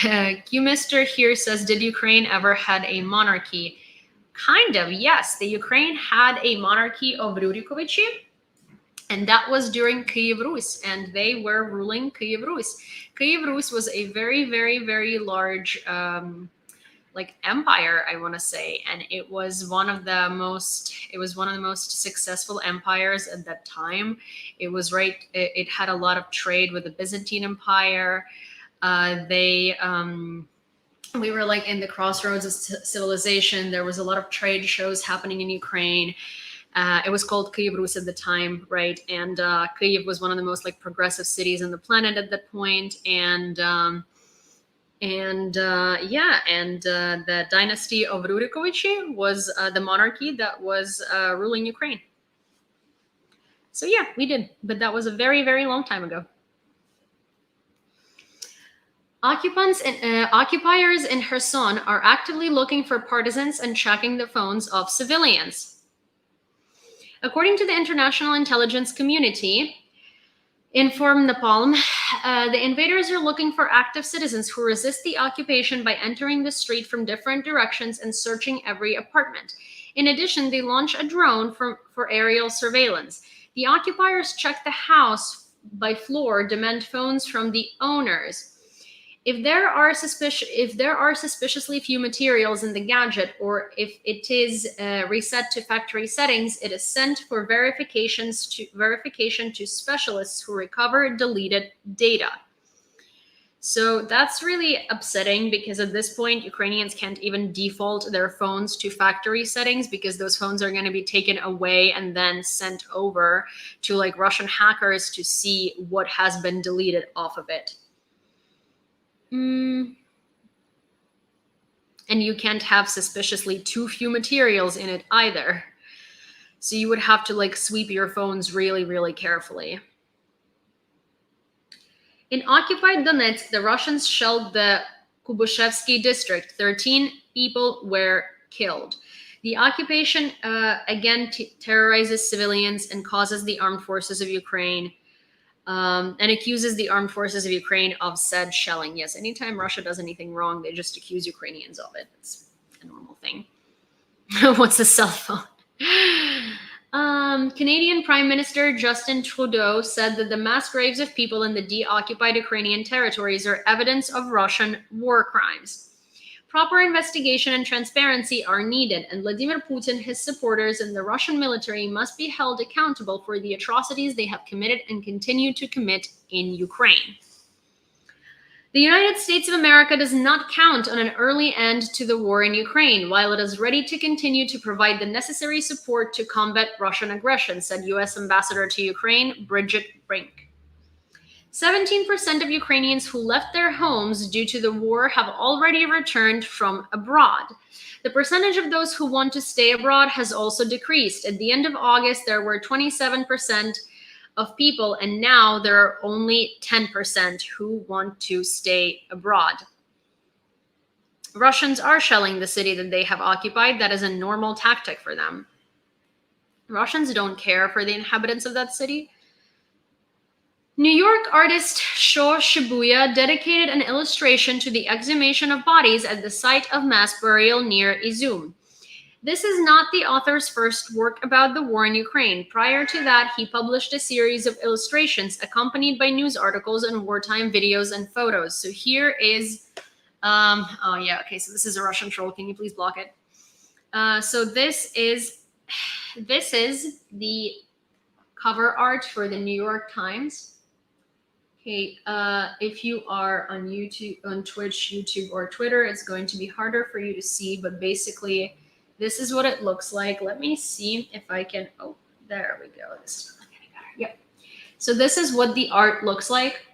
Q Mister here says, did Ukraine ever had a monarchy? Kind of, yes. The Ukraine had a monarchy of Rurikovichi, and that was during Kyiv Rus, and they were ruling Kyiv Rus. Kyiv Rus was a very, very, very large empire, I want to say, and it was one of the most successful empires at that time. It had a lot of trade with the Byzantine Empire. We were in the crossroads of civilization. There was a lot of trade shows happening in Ukraine. It was called Kyiv Rus at the time, right? And Kyiv was one of the most progressive cities on the planet at that point. And the dynasty of Rurikovichi was the monarchy that was ruling Ukraine. So yeah, we did, but that was a very, very long time ago. Occupiers in Kherson are actively looking for partisans and checking the phones of civilians. According to the international intelligence community, Inform Napalm, the invaders are looking for active citizens who resist the occupation by entering the street from different directions and searching every apartment. In addition, they launch a drone for aerial surveillance. The occupiers check the house by floor, demand phones from the owners. If there are suspiciously few materials in the gadget, or if it is reset to factory settings, it is sent for verification to specialists who recover deleted data. So that's really upsetting, because at this point, Ukrainians can't even default their phones to factory settings, because those phones are going to be taken away and then sent over to Russian hackers to see what has been deleted off of it. And you can't have suspiciously too few materials in it either. So you would have to sweep your phones really, really carefully. In occupied Donetsk, the Russians shelled the Kubushevsky district. 13 people were killed. The occupation again terrorizes civilians and causes the armed forces of Ukraine and accuses the armed forces of Ukraine of said shelling. Yes, anytime Russia does anything wrong, they just accuse Ukrainians of it. It's a normal thing. What's a cell phone? Canadian Prime Minister Justin Trudeau said that the mass graves of people in the de-occupied Ukrainian territories are evidence of Russian war crimes. Proper investigation and transparency are needed, and Vladimir Putin, his supporters, and the Russian military must be held accountable for the atrocities they have committed and continue to commit in Ukraine. The United States of America does not count on an early end to the war in Ukraine, while it is ready to continue to provide the necessary support to combat Russian aggression, said U.S. Ambassador to Ukraine, Bridget Brink. 17% of Ukrainians who left their homes due to the war have already returned from abroad. The percentage of those who want to stay abroad has also decreased. At the end of August, there were 27% of people, and now there are only 10% who want to stay abroad. Russians are shelling the city that they have occupied. That is a normal tactic for them. Russians don't care for the inhabitants of that city. New York artist Sho Shibuya dedicated an illustration to the exhumation of bodies at the site of mass burial near Izum. This is not the author's first work about the war in Ukraine. Prior to that, he published a series of illustrations accompanied by news articles and wartime videos and photos. So here is, oh yeah, okay, so this is a Russian troll. Can you please block it? So this is the cover art for the New York Times. Okay, if you are on YouTube, on Twitch, YouTube, or Twitter, it's going to be harder for you to see, but basically, this is what it looks like. Let me see if I can, oh, there we go. This is getting better. Yep. So this is what the art looks like.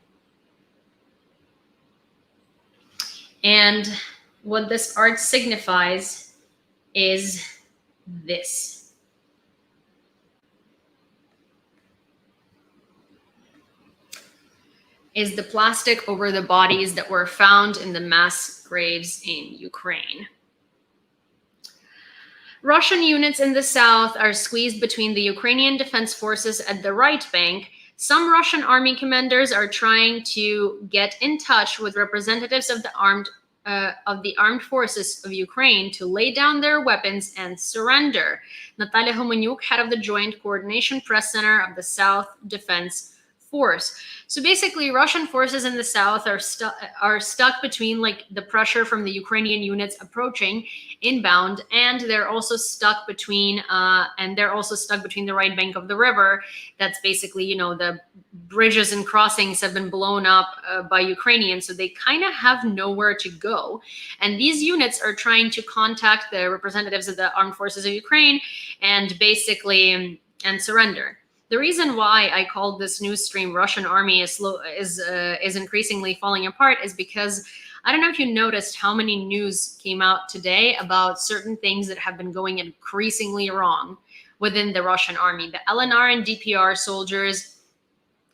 And what this art signifies is this. Is the plastic over the bodies that were found in the mass graves in Ukraine. Russian units in the south are squeezed between the Ukrainian defense forces at the right bank. Some Russian army commanders are trying to get in touch with representatives of the armed forces of Ukraine to lay down their weapons and surrender. Natalia Homonyuk, head of the Joint Coordination Press Center of the South Defense Force. So basically, Russian forces in the south are stuck between like the pressure from the Ukrainian units approaching inbound, and they're also stuck between the right bank of the river. That's basically, you know, the bridges and crossings have been blown up by Ukrainians, so they kind of have nowhere to go. And these units are trying to contact the representatives of the armed forces of Ukraine and basically and surrender. The reason why I called this news stream "Russian army is increasingly falling apart" is because I don't know if you noticed how many news came out today about certain things that have been going increasingly wrong within the Russian army. The LNR and DPR soldiers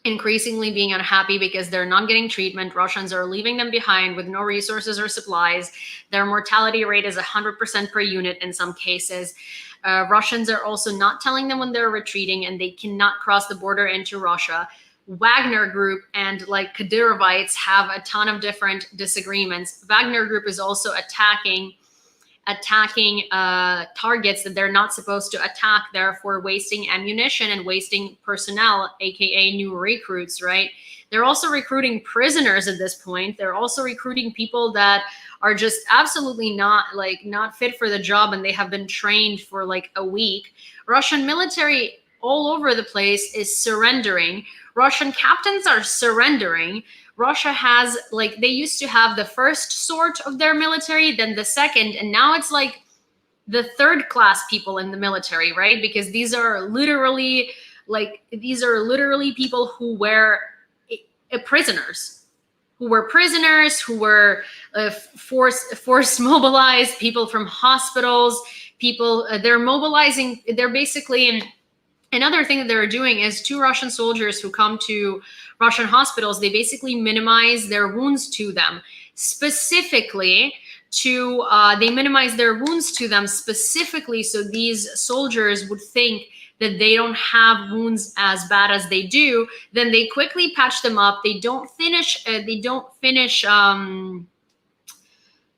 increasingly being unhappy because they're not getting treatment. Russians are leaving them behind with no resources or supplies. Their mortality rate is 100% per unit in some cases. Russians are also not telling them when they're retreating, and they cannot cross the border into Russia. Wagner Group and like Kadyrovites have a ton of different disagreements. Wagner Group is also attacking targets that they're not supposed to attack, therefore wasting ammunition and wasting personnel, aka new recruits, right? They're also recruiting prisoners at this point. They're also recruiting people that are just absolutely not fit for the job, and they have been trained for like a week. Russian military all over the place is surrendering. Russian captains are surrendering. Russia has, like, they used to have the first sort of their military, then the second, and now it's like the third class people in the military, right? Because these are literally people who were prisoners, who were forced mobilized, people from hospitals, people, they're mobilizing, they're basically, another thing that they're doing is to Russian soldiers who come to Russian hospitals, they basically minimize their wounds to them, specifically they minimize their wounds to them specifically so these soldiers would think that they don't have wounds as bad as they do. Then they quickly patch them up. They don't finish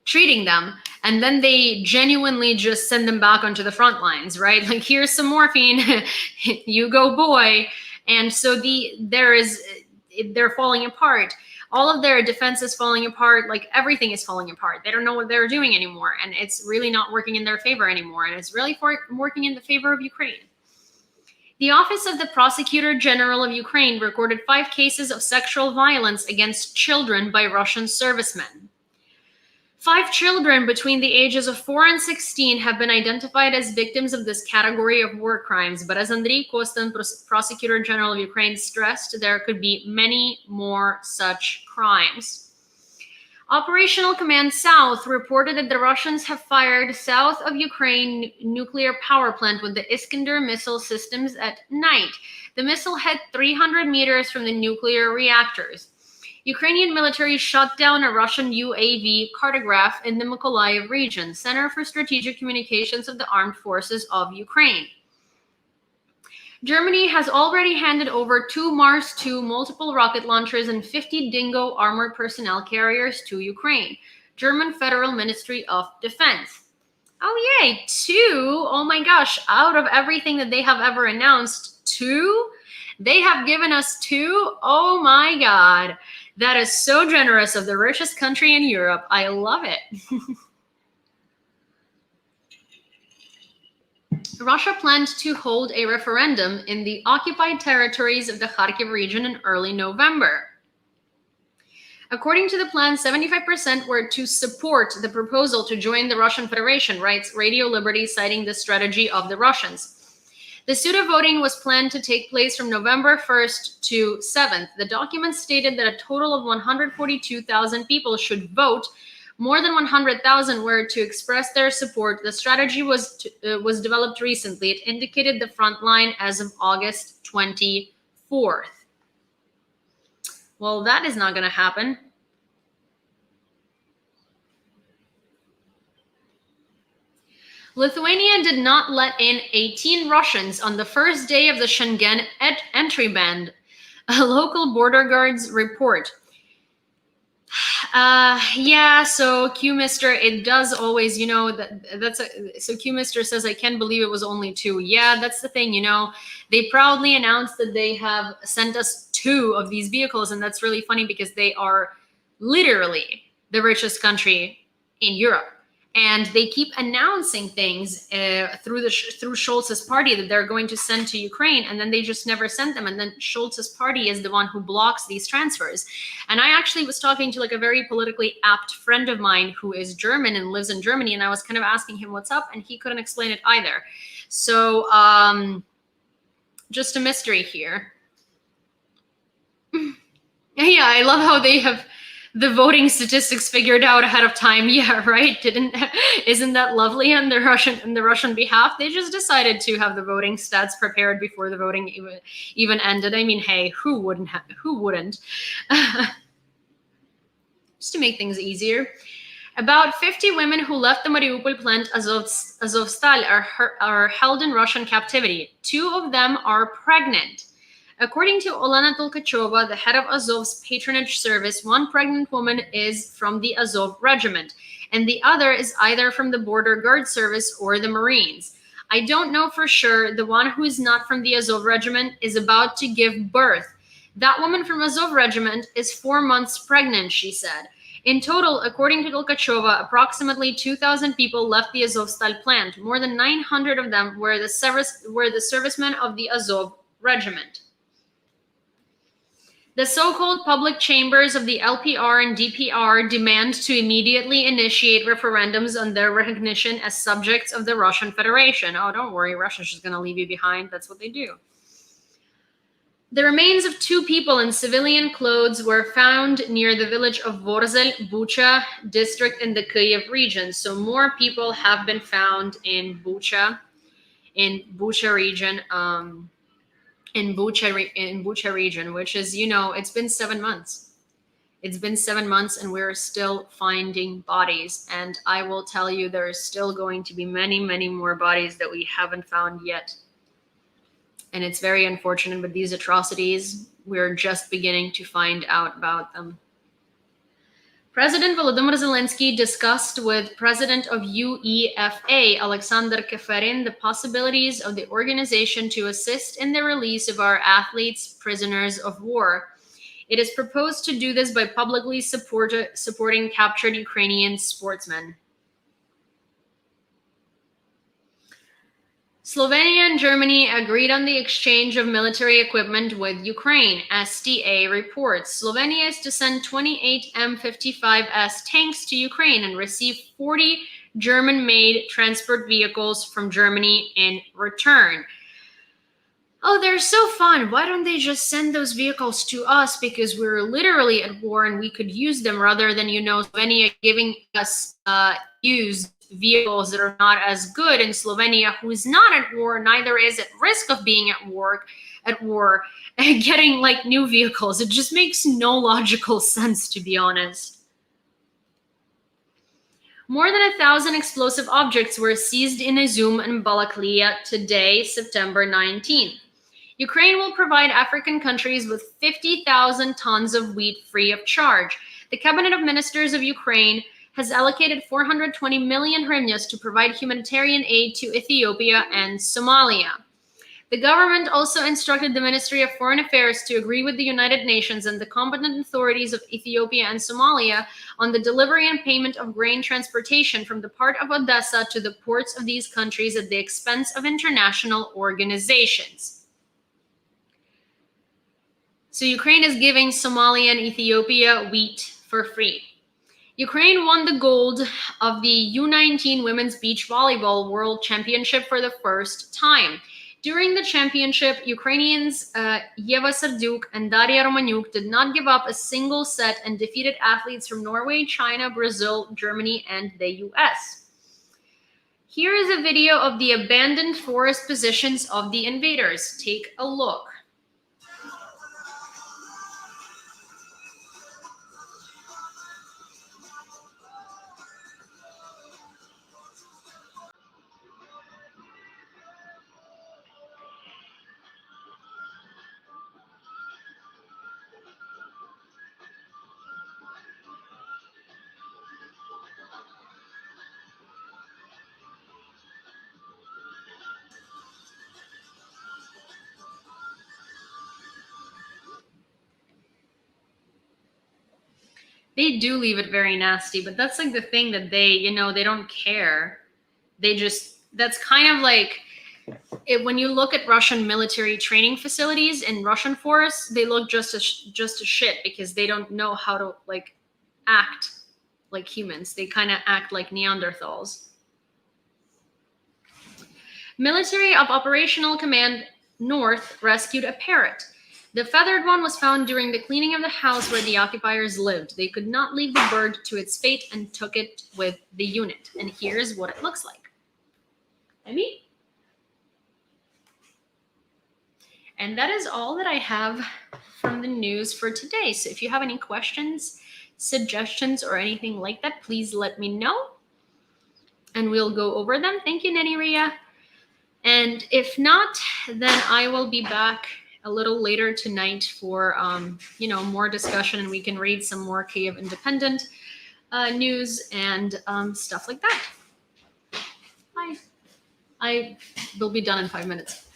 treating them, and then they genuinely just send them back onto the front lines, right? Like, here's some morphine, you go, boy. And so they're falling apart. All of their defense is falling apart. Like, everything is falling apart. They don't know what they're doing anymore, and it's really not working in their favor anymore, and it's really working in the favor of Ukraine. The Office of the Prosecutor General of Ukraine recorded 5 cases of sexual violence against children by Russian servicemen. 5 children between the ages of 4 and 16 have been identified as victims of this category of war crimes, but as Andriy Kostin, Prosecutor General of Ukraine, stressed, there could be many more such crimes. Operational Command South reported that the Russians have fired south of Ukraine nuclear power plant with the Iskander missile systems at night. The missile hit 300 meters from the nuclear reactors. Ukrainian military shot down a Russian UAV cartograph in the Mykolaiv region, Center for Strategic Communications of the Armed Forces of Ukraine. Germany has already handed over 2 Mars 2 multiple rocket launchers and 50 Dingo armored personnel carriers to Ukraine. German Federal Ministry of Defense. Oh, yay, 2. Oh my gosh, out of everything that they have ever announced, 2? They have given us 2? Oh my God. That is so generous of the richest country in Europe. I love it. Russia plans to hold a referendum in the occupied territories of the Kharkiv region in early November. According to the plan, 75% were to support the proposal to join the Russian Federation, writes Radio Liberty, citing the strategy of the Russians. The pseudo voting was planned to take place from November 1st to 7th. The document stated that a total of 142,000 people should vote. More than 100,000 were to express their support. The strategy was developed recently. It indicated the front line as of August 24th. Well, that is not going to happen. Lithuania did not let in 18 Russians on the first day of the Schengen entry ban, a local border guards report. Yeah, so Q-Mister, it does always, so Q-Mister says, I can't believe it was only 2. Yeah, that's the thing, they proudly announced that they have sent us 2 of these vehicles, and that's really funny because they are literally the richest country in Europe. And they keep announcing things through Scholz's party that they're going to send to Ukraine, and then they just never sent them. And then Scholz's party is the one who blocks these transfers. And I actually was talking to a very politically apt friend of mine who is German and lives in Germany, and I was kind of asking him what's up, and he couldn't explain it either. So just a mystery here. Yeah, I love how they have the voting statistics figured out ahead of time. Yeah, right. Isn't that lovely on the Russian behalf? They just decided to have the voting stats prepared before the voting even ended. I mean, hey, who wouldn't? Just to make things easier. About 50 women who left the Mariupol plant Azovstal are held in Russian captivity. 2 of them are pregnant. According to Olena Tolkachova, the head of Azov's patronage service, one pregnant woman is from the Azov regiment, and the other is either from the border guard service or the Marines. I don't know for sure. The one who is not from the Azov regiment is about to give birth. That woman from Azov regiment is 4 months pregnant, she said. In total, according to Tolkachova, approximately 2,000 people left the Azovstal plant. More than 900 of them were the servicemen of the Azov regiment. The so-called public chambers of the LPR and DPR demand to immediately initiate referendums on their recognition as subjects of the Russian Federation. Oh, don't worry, Russia's just going to leave you behind. That's what they do. The remains of 2 people in civilian clothes were found near the village of Vorzel, Bucha district in the Kyiv region. So more people have been found in Bucha region. In Bucha region, which is, it's been 7 months. It's been 7 months and we're still finding bodies. And I will tell you, there is still going to be many, many more bodies that we haven't found yet. And it's very unfortunate, but these atrocities, we're just beginning to find out about them. President Volodymyr Zelensky discussed with President of UEFA, Alexander Keferin, the possibilities of the organization to assist in the release of our athletes, prisoners of war. It is proposed to do this by publicly supporting captured Ukrainian sportsmen. Slovenia and Germany agreed on the exchange of military equipment with Ukraine, SDA reports. Slovenia is to send 28 M55S tanks to Ukraine and receive 40 German-made transport vehicles from Germany in return. Oh, they're so fun. Why don't they just send those vehicles to us? Because we're literally at war and we could use them rather than, Slovenia giving us used vehicles that are not as good, in Slovenia, who is not at war, neither is at risk of being at war, and getting new vehicles. It just makes no logical sense, to be honest. More than 1,000 explosive objects were seized in Izum and Balaklia today, September 19th. Ukraine will provide African countries with 50,000 tons of wheat free of charge. The Cabinet of Ministers of Ukraine has allocated 420 million hryvnias to provide humanitarian aid to Ethiopia and Somalia. The government also instructed the Ministry of Foreign Affairs to agree with the United Nations and the competent authorities of Ethiopia and Somalia on the delivery and payment of grain transportation from the port of Odessa to the ports of these countries at the expense of international organizations. So Ukraine is giving Somalia and Ethiopia wheat for free. Ukraine won the gold of the U19 Women's Beach Volleyball World Championship for the first time. During the championship, Ukrainians Yewleea Serduk and Daria Romaniuk did not give up a single set and defeated athletes from Norway, China, Brazil, Germany, and the US. Here is a video of the abandoned forest positions of the invaders. Take a look. They do leave it very nasty, but that's like the thing that they don't care. That's kind of like when you look at Russian military training facilities in Russian forests, they look just as shit because they don't know how to like act like humans. They kind of act like Neanderthals. Military of Operational Command North rescued a parrot. The feathered one was found during the cleaning of the house where the occupiers lived. They could not leave the bird to its fate and took it with the unit. And here's what it looks like. And that is all that I have from the news for today. So if you have any questions, suggestions, or anything like that, please let me know. And we'll go over them. Thank you, Neni Ria. And if not, then I will be back a little later tonight for more discussion, and we can read some more Kyiv Independent news and stuff like that. Bye. I will be done in 5 minutes.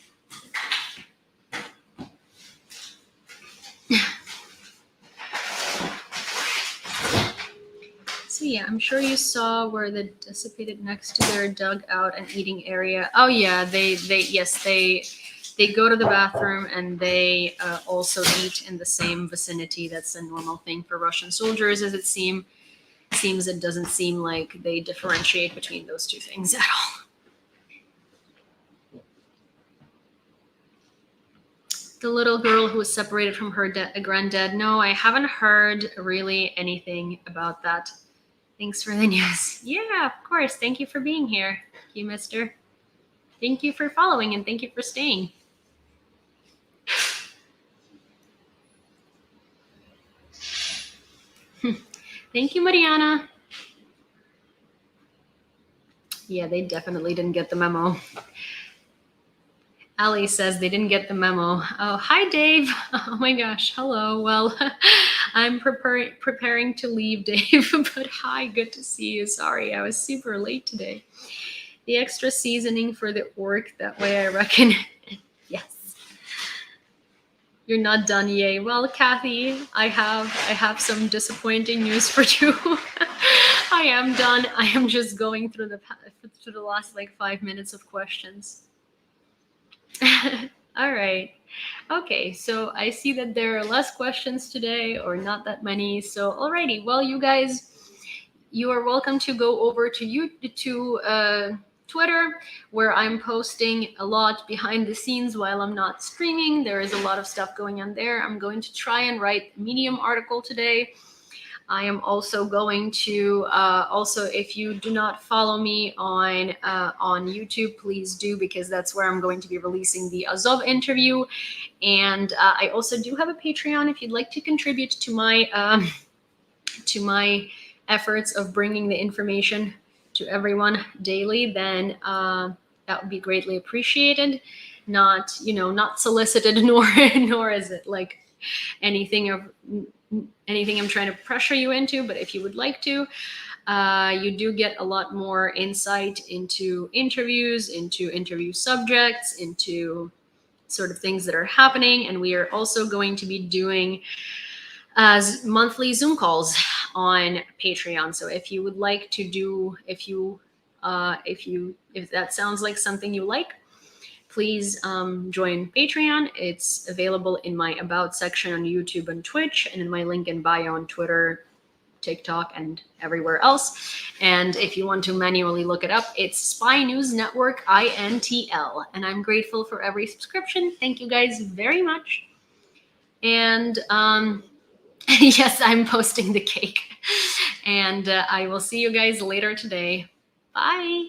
So yeah, I'm sure you saw where the dissipated next to their dugout and eating area. Oh yeah, they go to the bathroom and they also eat in the same vicinity. That's a normal thing for Russian soldiers, as it seems. It doesn't seem like they differentiate between those two things at all. The little girl who was separated from her granddad. No, I haven't heard really anything about that. Thanks for the news. Yeah, of course. Thank you for being here. Thank you, mister. Thank you for following and thank you for staying. Thank you, Mariana. Yeah, they definitely didn't get the memo. Ali says they didn't get the memo. Oh, hi, Dave. Oh my gosh. Hello. Well, I'm preparing to leave, Dave, but hi, good to see you. Sorry, I was super late today. The extra seasoning for the orc, that way I reckon. Yes. You're not done, yay. Well, Kathy, I have some disappointing news for you. I am done. I am just going through the last like 5 minutes of questions. All right. Okay, so I see that there are less questions today, or not that many. So alrighty. Well, you guys, you are welcome to go over to Twitter, where I'm posting a lot behind the scenes while I'm not streaming. There is a lot of stuff going on there. I'm going to try and write a Medium article today. I am also going to, if you do not follow me on YouTube, please do, because that's where I'm going to be releasing the Azov interview. And I also do have a Patreon. If you'd like to contribute to my efforts of bringing the information to everyone daily, then that would be greatly appreciated. not solicited, nor is it like anything I'm trying to pressure you into. But if you would like to, you do get a lot more insight into interviews, into interview subjects, into sort of things that are happening. And we are also going to be doing monthly Zoom calls on Patreon. So if you would like to do, if that sounds like something you like, please join Patreon. It's available in my About section on YouTube and Twitch, and in my link in bio on Twitter, TikTok, and everywhere else. And if you want to manually look it up, it's Spy News Network INTL. And I'm grateful for every subscription. Thank you guys very much. And yes, I'm posting the cake. And I will see you guys later today. Bye.